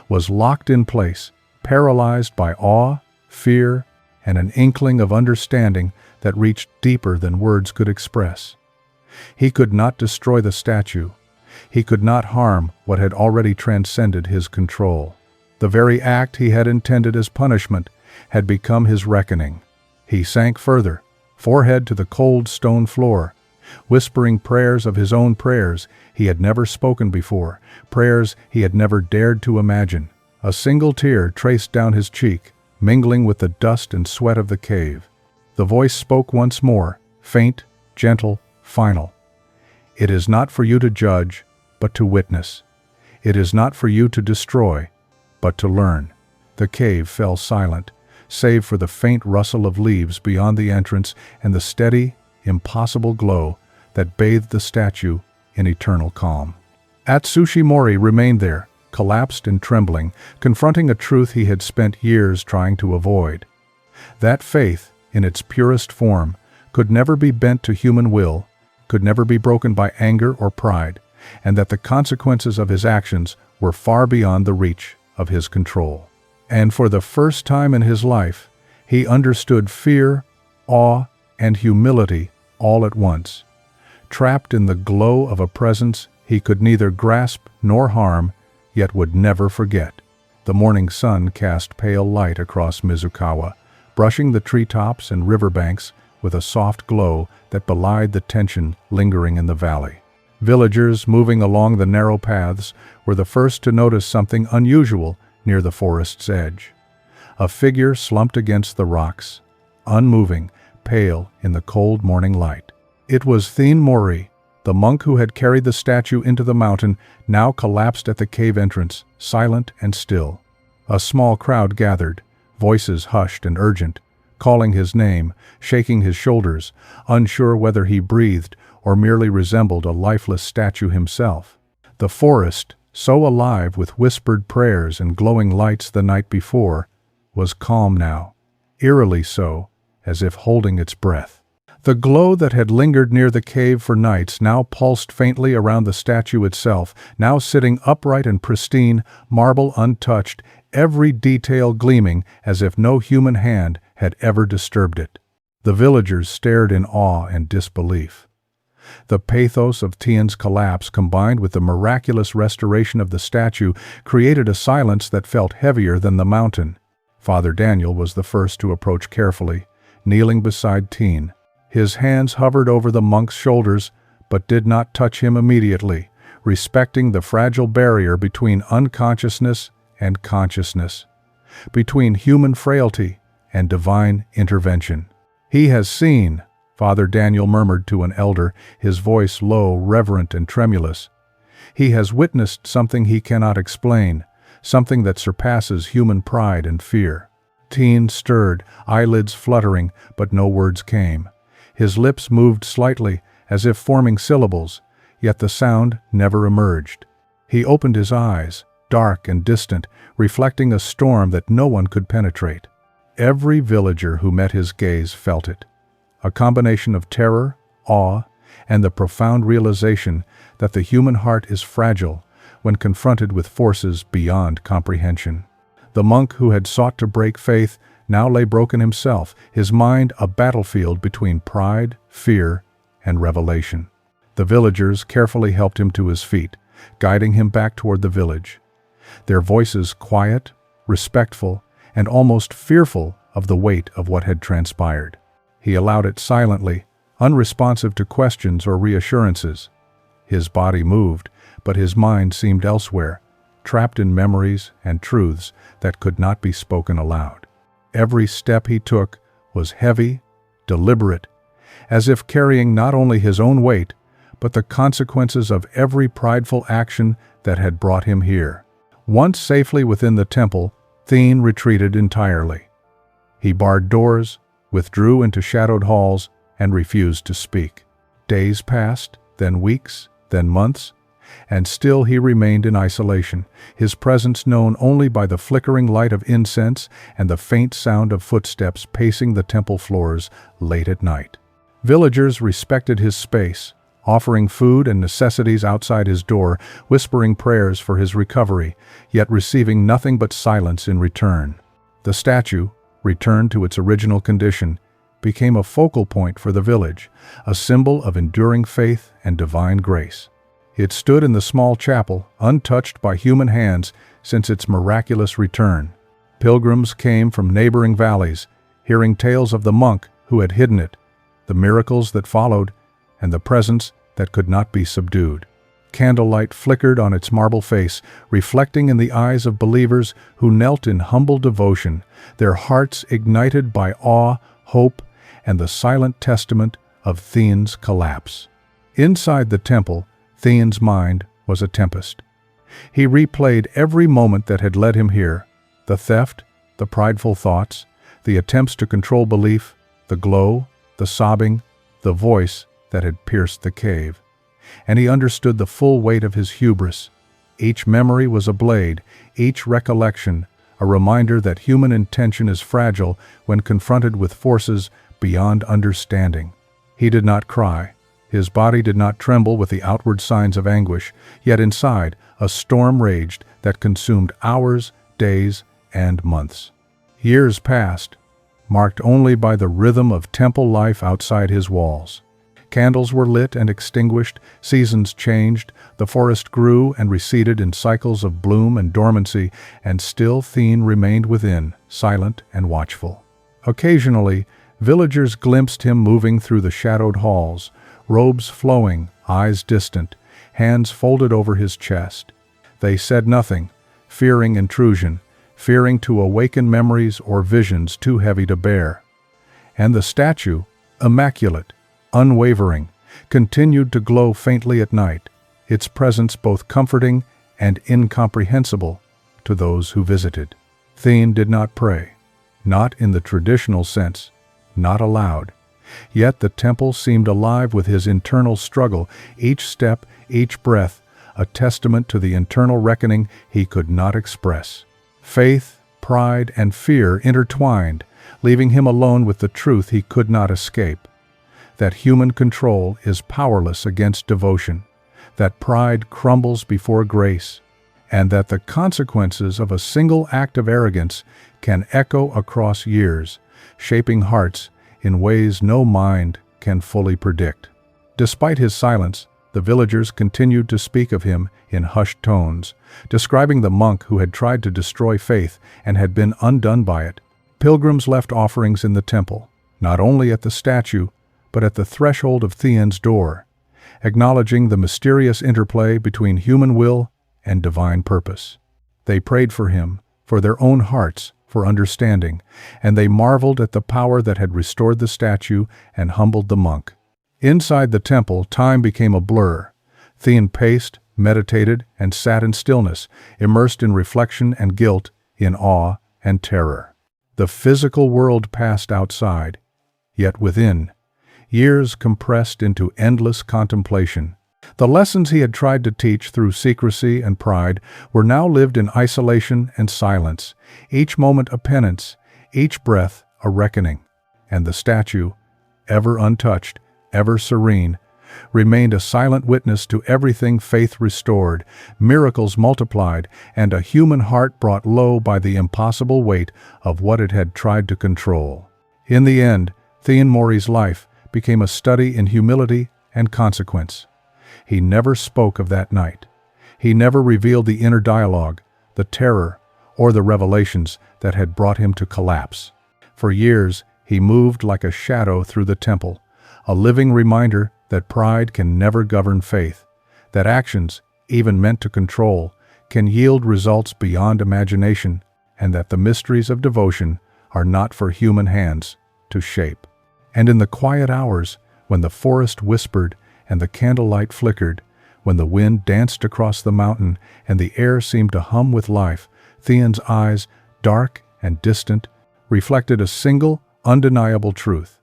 was locked in place, paralyzed by awe, fear, and an inkling of understanding that reached deeper than words could express. He could not destroy the statue. He could not harm what had already transcended his control. The very act he had intended as punishment had become his reckoning. He sank further, forehead to the cold stone floor, whispering prayers of his own prayers he had never spoken before, prayers he had never dared to imagine. A single tear traced down his cheek, mingling with the dust and sweat of the cave. The voice spoke once more, faint, gentle, final. "It is not for you to judge, but to witness. It is not for you to destroy, but to learn." The cave fell silent, save for the faint rustle of leaves beyond the entrance and the steady, impossible glow that bathed the statue in eternal calm. Atsushi Mori remained there, collapsed and trembling, confronting a truth he had spent years trying to avoid. That faith, in its purest form, could never be bent to human will, could never be broken by anger or pride, and that the consequences of his actions were far beyond the reach of his control. And for the first time in his life, he understood fear, awe, and humility all at once. Trapped in the glow of a presence he could neither grasp nor harm, yet would never forget. The morning sun cast pale light across Mizukawa, brushing the treetops and riverbanks with a soft glow that belied the tension lingering in the valley. Villagers moving along the narrow paths were the first to notice something unusual near the forest's edge. A figure slumped against the rocks, unmoving, pale in the cold morning light. It was Thien Mori, the monk who had carried the statue into the mountain, now collapsed at the cave entrance, silent and still. A small crowd gathered, voices hushed and urgent, calling his name, shaking his shoulders, unsure whether he breathed or merely resembled a lifeless statue himself. The forest, so alive with whispered prayers and glowing lights the night before, was calm now, eerily so, as if holding its breath. The glow that had lingered near the cave for nights now pulsed faintly around the statue itself, now sitting upright and pristine, marble untouched, every detail gleaming as if no human hand had ever disturbed it. The villagers stared in awe and disbelief. The pathos of Thien's collapse combined with the miraculous restoration of the statue created a silence that felt heavier than the mountain. Father Daniel was the first to approach carefully, kneeling beside Thien. His hands hovered over the monk's shoulders, but did not touch him immediately, respecting the fragile barrier between unconsciousness and consciousness, between human frailty and divine intervention. "He has seen," Father Daniel murmured to an elder, his voice low, reverent, and tremulous. "He has witnessed something he cannot explain, something that surpasses human pride and fear." Thien stirred, eyelids fluttering, but no words came. His lips moved slightly, as if forming syllables, yet the sound never emerged. He opened his eyes, dark and distant, reflecting a storm that no one could penetrate. Every villager who met his gaze felt it, a combination of terror, awe, and the profound realization that the human heart is fragile when confronted with forces beyond comprehension. The monk who had sought to break faith now lay broken himself, his mind a battlefield between pride, fear, and revelation. The villagers carefully helped him to his feet, guiding him back toward the village, their voices quiet, respectful, and almost fearful of the weight of what had transpired. He allowed it silently, unresponsive to questions or reassurances. His body moved, but his mind seemed elsewhere, trapped in memories and truths that could not be spoken aloud. Every step he took was heavy, deliberate, as if carrying not only his own weight, but the consequences of every prideful action that had brought him here. Once safely within the temple, Thien retreated entirely. He barred doors, withdrew into shadowed halls, and refused to speak. Days passed, then weeks, then months, and still he remained in isolation, his presence known only by the flickering light of incense and the faint sound of footsteps pacing the temple floors late at night. Villagers respected his space, offering food and necessities outside his door, whispering prayers for his recovery, yet receiving nothing but silence in return. The statue, returned to its original condition, became a focal point for the village, a symbol of enduring faith and divine grace. It stood in the small chapel, untouched by human hands since its miraculous return. Pilgrims came from neighboring valleys, hearing tales of the monk who had hidden it, the miracles that followed, and the presence that could not be subdued. Candlelight flickered on its marble face, reflecting in the eyes of believers who knelt in humble devotion, their hearts ignited by awe, hope, and the silent testament of Theon's collapse. Inside the temple, Theon's mind was a tempest. He replayed every moment that had led him here, the theft, the prideful thoughts, the attempts to control belief, the glow, the sobbing, the voice that had pierced the cave. And he understood the full weight of his hubris. Each memory was a blade, each recollection a reminder that human intention is fragile when confronted with forces beyond understanding. He did not cry. His body did not tremble with the outward signs of anguish, yet inside a storm raged that consumed hours, days, and months. Years passed, marked only by the rhythm of temple life outside his walls. Candles were lit and extinguished, seasons changed, the forest grew and receded in cycles of bloom and dormancy, and still Theon remained within, silent and watchful. Occasionally, villagers glimpsed him moving through the shadowed halls, robes flowing, eyes distant, hands folded over his chest. They said nothing, fearing intrusion, fearing to awaken memories or visions too heavy to bear. And the statue, immaculate, unwavering, continued to glow faintly at night, its presence both comforting and incomprehensible to those who visited. Theon did not pray, not in the traditional sense, not aloud. Yet the temple seemed alive with his internal struggle, each step, each breath, a testament to the internal reckoning he could not express. Faith, pride, and fear intertwined, leaving him alone with the truth he could not escape. That human control is powerless against devotion, that pride crumbles before grace, and that the consequences of a single act of arrogance can echo across years, shaping hearts in ways no mind can fully predict. Despite his silence, the villagers continued to speak of him in hushed tones, describing the monk who had tried to destroy faith and had been undone by it. Pilgrims left offerings in the temple, not only at the statue, but at the threshold of Theon's door, acknowledging the mysterious interplay between human will and divine purpose. They prayed for him, for their own hearts, for understanding, and they marveled at the power that had restored the statue and humbled the monk. Inside the temple, time became a blur. Theon paced, meditated, and sat in stillness, immersed in reflection and guilt, in awe and terror. The physical world passed outside, yet within, years compressed into endless contemplation. The lessons he had tried to teach through secrecy and pride were now lived in isolation and silence, each moment a penance, each breath a reckoning. And the statue, ever untouched, ever serene, remained a silent witness to everything faith restored, miracles multiplied, and a human heart brought low by the impossible weight of what it had tried to control. In the end, Theon Mori's life became a study in humility and consequence. He never spoke of that night. He never revealed the inner dialogue, the terror, or the revelations that had brought him to collapse. For years, he moved like a shadow through the temple, a living reminder that pride can never govern faith, that actions, even meant to control, can yield results beyond imagination, and that the mysteries of devotion are not for human hands to shape. And in the quiet hours, when the forest whispered and the candlelight flickered, when the wind danced across the mountain and the air seemed to hum with life, Theon's eyes, dark and distant, reflected a single, undeniable truth.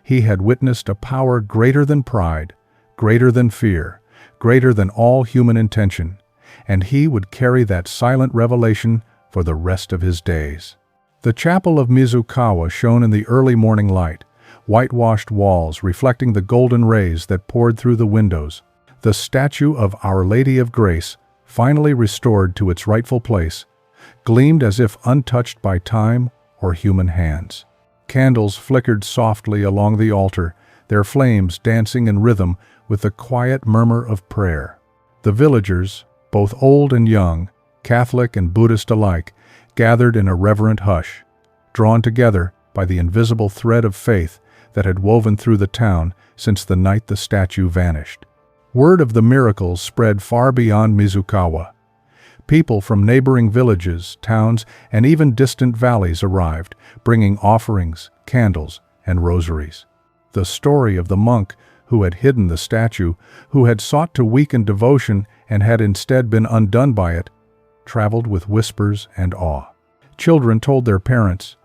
He had witnessed a power greater than pride, greater than fear, greater than all human intention, and he would carry that silent revelation for the rest of his days. The chapel of Mizukawa shone in the early morning light, whitewashed walls reflecting the golden rays that poured through the windows. The statue of Our Lady of Grace, finally restored to its rightful place, gleamed as if untouched by time or human hands. Candles flickered softly along the altar, their flames dancing in rhythm with the quiet murmur of prayer. The villagers, both old and young, Catholic and Buddhist alike, gathered in a reverent hush, drawn together by the invisible thread of faith that had woven through the town since the night the statue vanished. Word of the miracles spread far beyond Mizukawa. People from neighboring villages, towns, and even distant valleys arrived, bringing offerings, candles, and rosaries. The story of the monk who had hidden the statue, who had sought to weaken devotion and had instead been undone by it, traveled with whispers and awe. Children told their parents,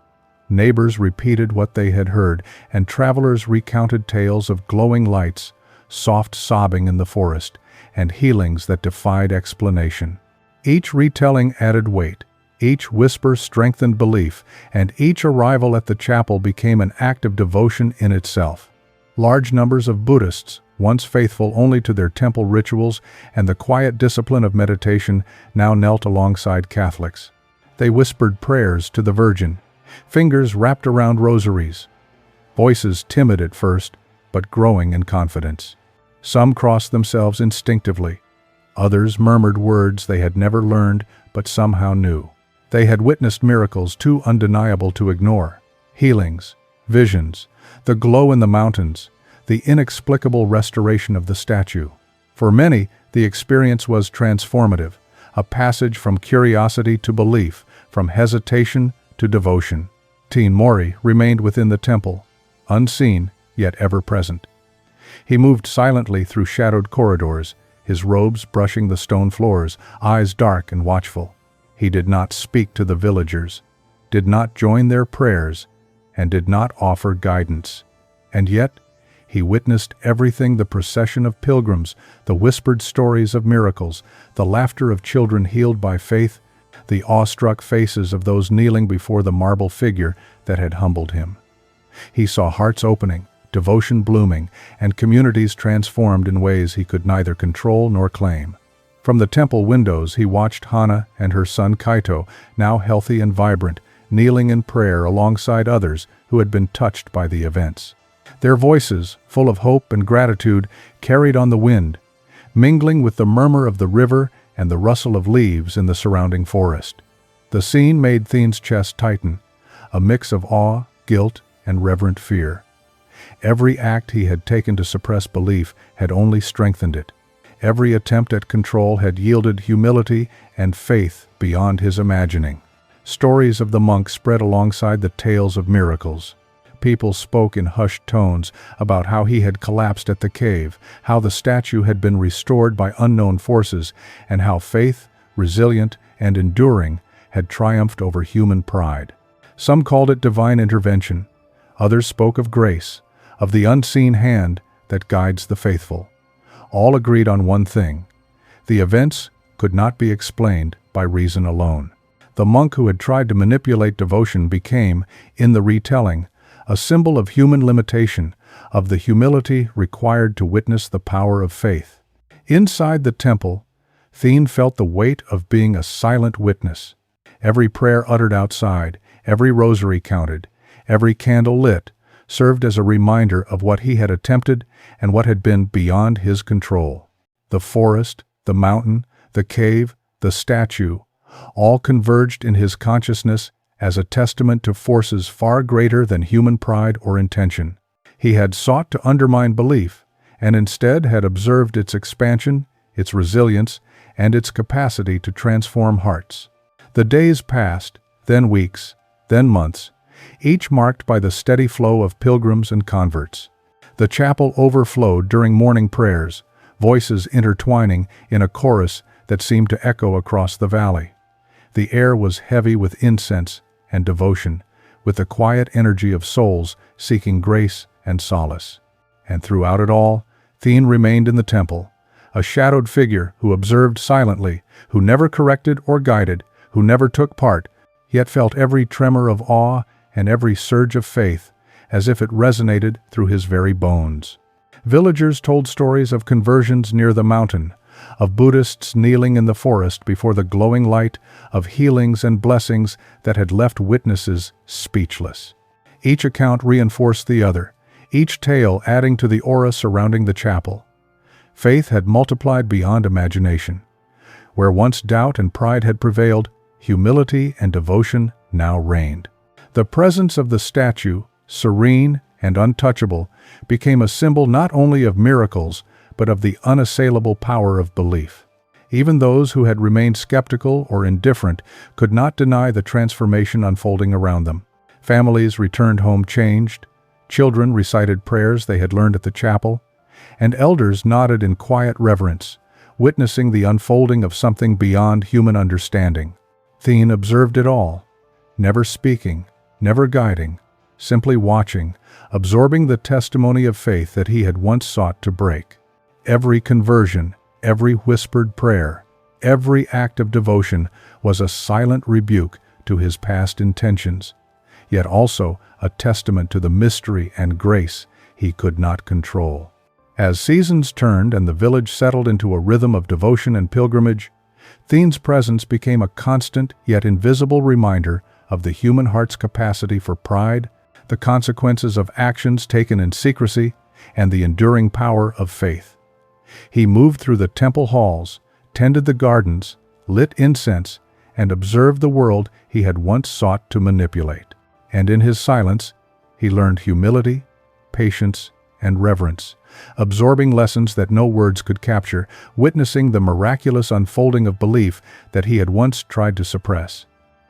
neighbors repeated what they had heard, and travelers recounted tales of glowing lights, soft sobbing in the forest, and healings that defied explanation. Each retelling added weight, each whisper strengthened belief, and each arrival at the chapel became an act of devotion in itself. Large numbers of Buddhists, once faithful only to their temple rituals and the quiet discipline of meditation, now knelt alongside Catholics. They whispered prayers to the Virgin, fingers wrapped around rosaries, voices timid at first, but growing in confidence. Some crossed themselves instinctively. Others murmured words they had never learned but somehow knew. They had witnessed miracles too undeniable to ignore. Healings, visions, the glow in the mountains, the inexplicable restoration of the statue. For many, the experience was transformative, a passage from curiosity to belief, from hesitation to devotion. Teen Mori remained within the temple, unseen yet ever present. He moved silently through shadowed corridors, his robes brushing the stone floors, eyes dark and watchful. He did not speak to the villagers, did not join their prayers, and did not offer guidance. And yet, he witnessed everything: the procession of pilgrims, the whispered stories of miracles, the laughter of children healed by faith, the awestruck faces of those kneeling before the marble figure that had humbled him. He saw hearts opening, devotion blooming, and communities transformed in ways he could neither control nor claim. From the temple windows he watched Hana and her son Kaito, now healthy and vibrant, kneeling in prayer alongside others who had been touched by the events. Their voices, full of hope and gratitude, carried on the wind, mingling with the murmur of the river and the rustle of leaves in the surrounding forest. The scene made Theen's chest tighten, a mix of awe, guilt, and reverent fear. Every act he had taken to suppress belief had only strengthened it. Every attempt at control had yielded humility and faith beyond his imagining. Stories of the monk spread alongside the tales of miracles. People spoke in hushed tones about how he had collapsed at the cave, how the statue had been restored by unknown forces, and how faith, resilient and enduring, had triumphed over human pride. Some called it divine intervention. Others spoke of grace, of the unseen hand that guides the faithful. All agreed on one thing: the events could not be explained by reason alone. The monk who had tried to manipulate devotion became, in the retelling, a symbol of human limitation, of the humility required to witness the power of faith. Inside the temple, Theen felt the weight of being a silent witness. Every prayer uttered outside, every rosary counted, every candle lit, served as a reminder of what he had attempted and what had been beyond his control. The forest, the mountain, the cave, the statue, all converged in his consciousness as a testament to forces far greater than human pride or intention. He had sought to undermine belief, and instead had observed its expansion, its resilience, and its capacity to transform hearts. The days passed, then weeks, then months, each marked by the steady flow of pilgrims and converts. The chapel overflowed during morning prayers, voices intertwining in a chorus that seemed to echo across the valley. The air was heavy with incense and devotion, with the quiet energy of souls seeking grace and solace. And throughout it all, Theen remained in the temple, a shadowed figure who observed silently, who never corrected or guided, who never took part, yet felt every tremor of awe and every surge of faith, as if it resonated through his very bones. Villagers told stories of conversions near the mountain, of Buddhists kneeling in the forest before the glowing light, of healings and blessings that had left witnesses speechless. Each account reinforced the other, each tale adding to the aura surrounding the chapel. Faith had multiplied beyond imagination. Where once doubt and pride had prevailed, humility and devotion now reigned. The presence of the statue, serene and untouchable, became a symbol not only of miracles, but of the unassailable power of belief. Even those who had remained skeptical or indifferent could not deny the transformation unfolding around them. Families returned home changed, children recited prayers they had learned at the chapel, and elders nodded in quiet reverence, witnessing the unfolding of something beyond human understanding. Thien observed it all, never speaking, never guiding, simply watching, absorbing the testimony of faith that he had once sought to break. Every conversion, every whispered prayer, every act of devotion was a silent rebuke to his past intentions, yet also a testament to the mystery and grace he could not control. As seasons turned and the village settled into a rhythm of devotion and pilgrimage, Thien's presence became a constant yet invisible reminder of the human heart's capacity for pride, the consequences of actions taken in secrecy, and the enduring power of faith. He moved through the temple halls, tended the gardens, lit incense, and observed the world he had once sought to manipulate. And in his silence, he learned humility, patience, and reverence, absorbing lessons that no words could capture, witnessing the miraculous unfolding of belief that he had once tried to suppress.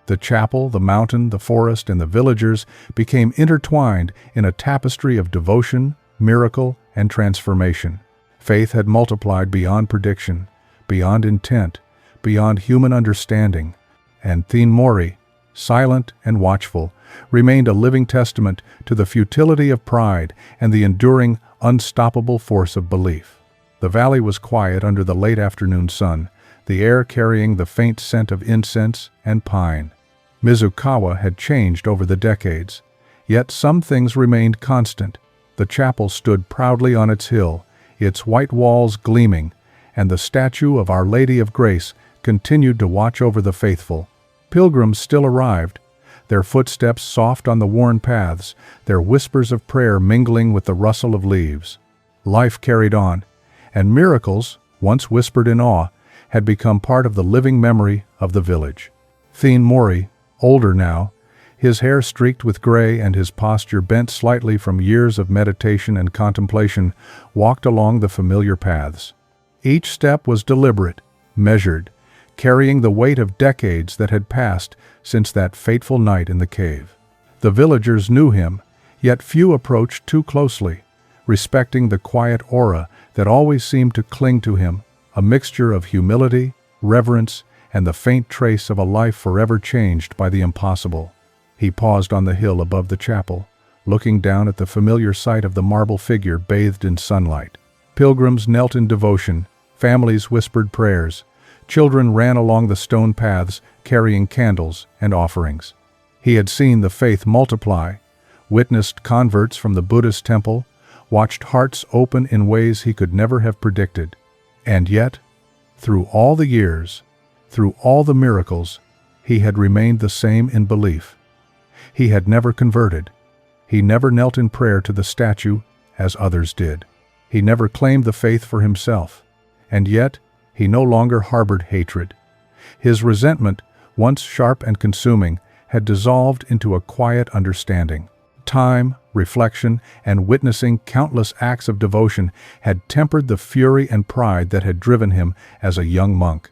The chapel, the mountain, the forest, and the villagers became intertwined in a tapestry of devotion, miracle, and transformation. Faith had multiplied beyond prediction, beyond intent, beyond human understanding, and Thien Mori, silent and watchful, remained a living testament to the futility of pride and the enduring, unstoppable force of belief. The valley was quiet under the late afternoon sun, the air carrying the faint scent of incense and pine. Mizukawa had changed over the decades, yet some things remained constant. The chapel stood proudly on its hill, its white walls gleaming, and the statue of Our Lady of Grace continued to watch over the faithful. Pilgrims still arrived, their footsteps soft on the worn paths, their whispers of prayer mingling with the rustle of leaves. Life carried on, and miracles, once whispered in awe, had become part of the living memory of the village. Thien Mori, older now, his hair streaked with gray and his posture bent slightly from years of meditation and contemplation, walked along the familiar paths. Each step was deliberate, measured, carrying the weight of decades that had passed since that fateful night in the cave. The villagers knew him, yet few approached too closely, respecting the quiet aura that always seemed to cling to him, a mixture of humility, reverence, and the faint trace of a life forever changed by the impossible. He paused on the hill above the chapel, looking down at the familiar sight of the marble figure bathed in sunlight. Pilgrims knelt in devotion, families whispered prayers, children ran along the stone paths carrying candles and offerings. He had seen the faith multiply, witnessed converts from the Buddhist temple, watched hearts open in ways he could never have predicted. And yet, through all the years, through all the miracles, he had remained the same in belief. He had never converted. He never knelt in prayer to the statue as others did. He never claimed the faith for himself. And yet, he no longer harbored hatred. His resentment, once sharp and consuming, had dissolved into a quiet understanding. Time, reflection, and witnessing countless acts of devotion had tempered the fury and pride that had driven him as a young monk.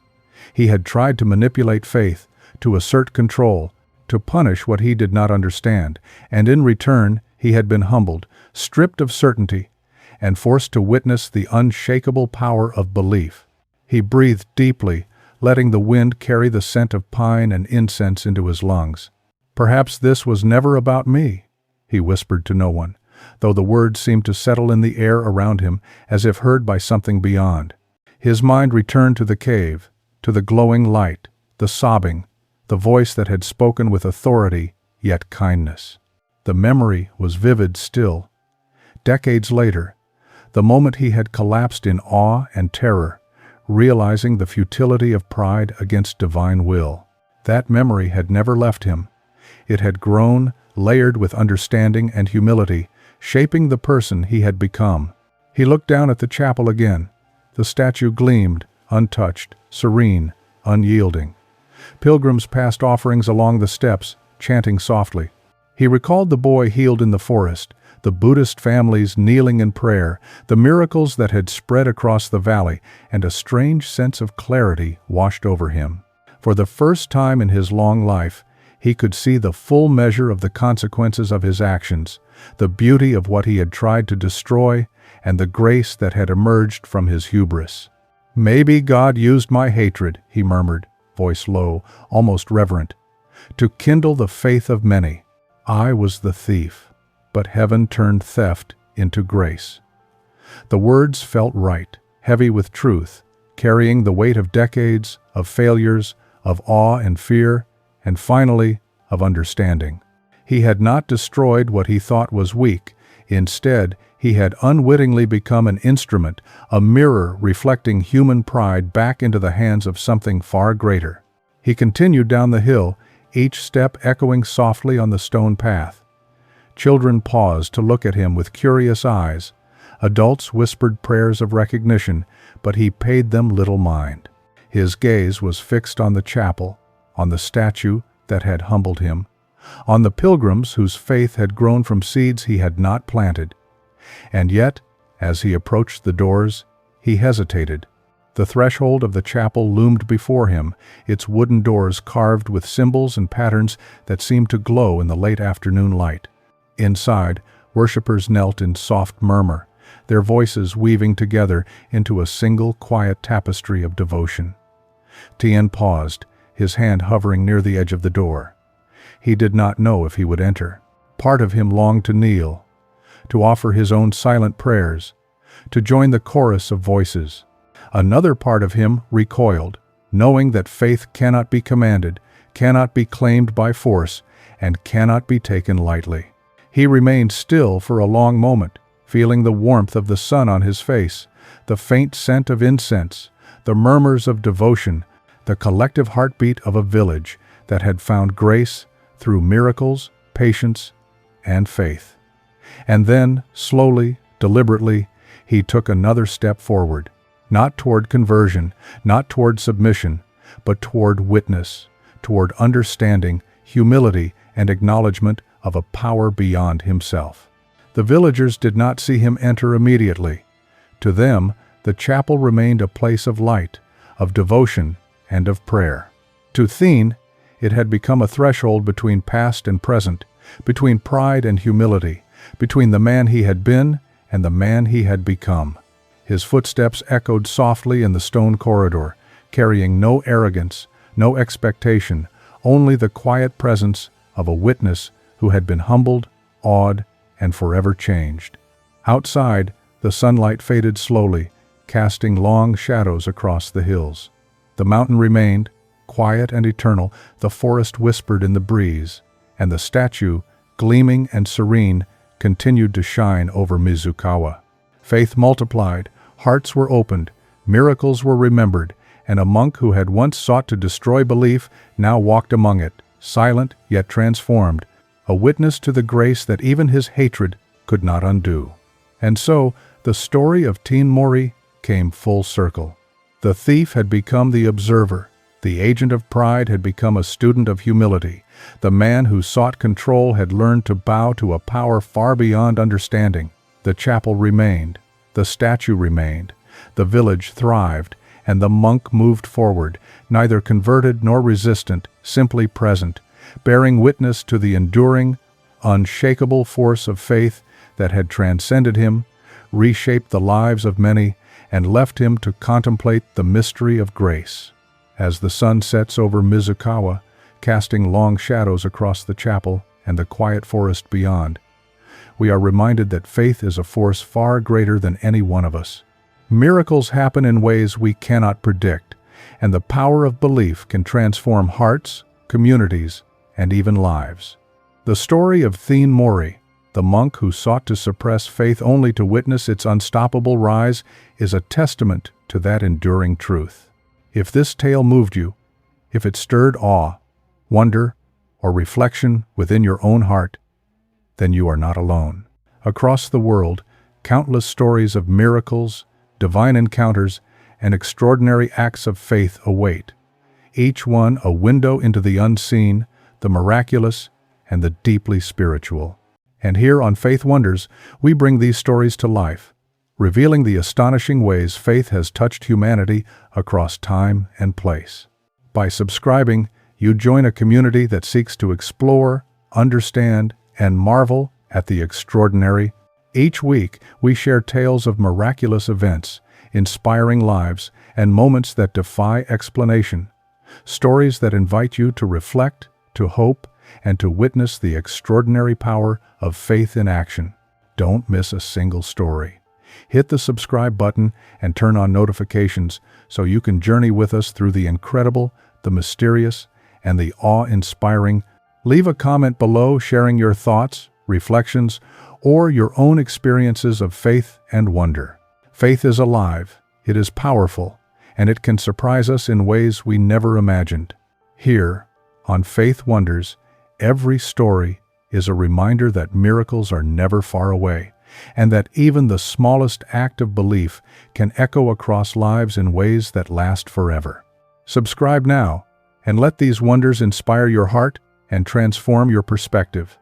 He had tried to manipulate faith, to assert control, to punish what he did not understand, and in return he had been humbled, stripped of certainty, and forced to witness the unshakable power of belief. He breathed deeply, letting the wind carry the scent of pine and incense into his lungs. "Perhaps this was never about me," he whispered to no one, though the words seemed to settle in the air around him as if heard by something beyond. His mind returned to the cave, to the glowing light, the sobbing, the voice that had spoken with authority, yet kindness. The memory was vivid still. Decades later, the moment he had collapsed in awe and terror, realizing the futility of pride against divine will. That memory had never left him. It had grown, layered with understanding and humility, shaping the person he had become. He looked down at the chapel again, The statue gleamed, untouched, serene, unyielding. Pilgrims passed offerings along the steps, chanting softly. He recalled the boy healed in the forest, the Buddhist families kneeling in prayer, the miracles that had spread across the valley, and a strange sense of clarity washed over him. For the first time in his long life, he could see the full measure of the consequences of his actions, the beauty of what he had tried to destroy, and the grace that had emerged from his hubris. "Maybe God used my hatred," he murmured, voice low, almost reverent, "to kindle the faith of many. I was the thief, but heaven turned theft into grace." The words felt right, heavy with truth, carrying the weight of decades, of failures, of awe and fear, and finally, of understanding. He had not destroyed what he thought was weak. Instead, he had unwittingly become an instrument, a mirror reflecting human pride back into the hands of something far greater. He continued down the hill, each step echoing softly on the stone path. Children paused to look at him with curious eyes. Adults whispered prayers of recognition, but he paid them little mind. His gaze was fixed on the chapel, on the statue that had humbled him, on the pilgrims whose faith had grown from seeds he had not planted. And yet, as he approached the doors, he hesitated. The threshold of the chapel loomed before him, its wooden doors carved with symbols and patterns that seemed to glow in the late afternoon light. Inside, worshippers knelt in soft murmur, their voices weaving together into a single quiet tapestry of devotion. Tien paused, his hand hovering near the edge of the door. He did not know if he would enter. Part of him longed to kneel, to offer his own silent prayers, to join the chorus of voices. Another part of him recoiled, knowing that faith cannot be commanded, cannot be claimed by force, and cannot be taken lightly. He remained still for a long moment, feeling the warmth of the sun on his face, the faint scent of incense, the murmurs of devotion, the collective heartbeat of a village that had found grace through miracles, patience, and faith. And then, slowly, deliberately, he took another step forward, not toward conversion, not toward submission, but toward witness, toward understanding, humility, and acknowledgement of a power beyond himself. The villagers did not see him enter immediately. To them, the chapel remained a place of light, of devotion, and of prayer. To Tien, it had become a threshold between past and present, between pride and humility, between the man he had been and the man he had become. His footsteps echoed softly in the stone corridor, carrying no arrogance, no expectation, only the quiet presence of a witness who had been humbled, awed, and forever changed. Outside, the sunlight faded slowly, casting long shadows across the hills. The mountain remained, quiet and eternal, the forest whispered in the breeze, and the statue, gleaming and serene, continued to shine over Mizukawa. Faith multiplied, hearts were opened, miracles were remembered, and a monk who had once sought to destroy belief now walked among it, silent yet transformed, a witness to the grace that even his hatred could not undo. And so, the story of Tien Mori came full circle. The thief had become the observer, the agent of pride had become a student of humility, the man who sought control had learned to bow to a power far beyond understanding. The chapel remained, the statue remained, the village thrived, and the monk moved forward, neither converted nor resistant, simply present, bearing witness to the enduring, unshakable force of faith that had transcended him, reshaped the lives of many, and left him to contemplate the mystery of grace. As the sun sets over Mizukawa, casting long shadows across the chapel and the quiet forest beyond, we are reminded that faith is a force far greater than any one of us. Miracles happen in ways we cannot predict, and the power of belief can transform hearts, communities, and even lives. The story of Tien Mori, the monk who sought to suppress faith only to witness its unstoppable rise, is a testament to that enduring truth. If this tale moved you, if it stirred awe, wonder, or reflection within your own heart, then you are not alone. Across the world, countless stories of miracles, divine encounters, and extraordinary acts of faith await. Each one a window into the unseen, the miraculous, and the deeply spiritual. And here on Faith Wonders, we bring these stories to life, revealing the astonishing ways faith has touched humanity across time and place. By subscribing, you join a community that seeks to explore, understand, and marvel at the extraordinary. Each week, we share tales of miraculous events, inspiring lives, and moments that defy explanation. Stories that invite you to reflect, to hope, and to witness the extraordinary power of faith in action. Don't miss a single story. Hit the subscribe button and turn on notifications so you can journey with us through the incredible, the mysterious, and the awe-inspiring. Leave a comment below sharing your thoughts, reflections, or your own experiences of faith and wonder. Faith is alive, it is powerful, and it can surprise us in ways we never imagined. Here, on Faith Wonders, every story is a reminder that miracles are never far away, and that even the smallest act of belief can echo across lives in ways that last forever. Subscribe now, and let these wonders inspire your heart and transform your perspective.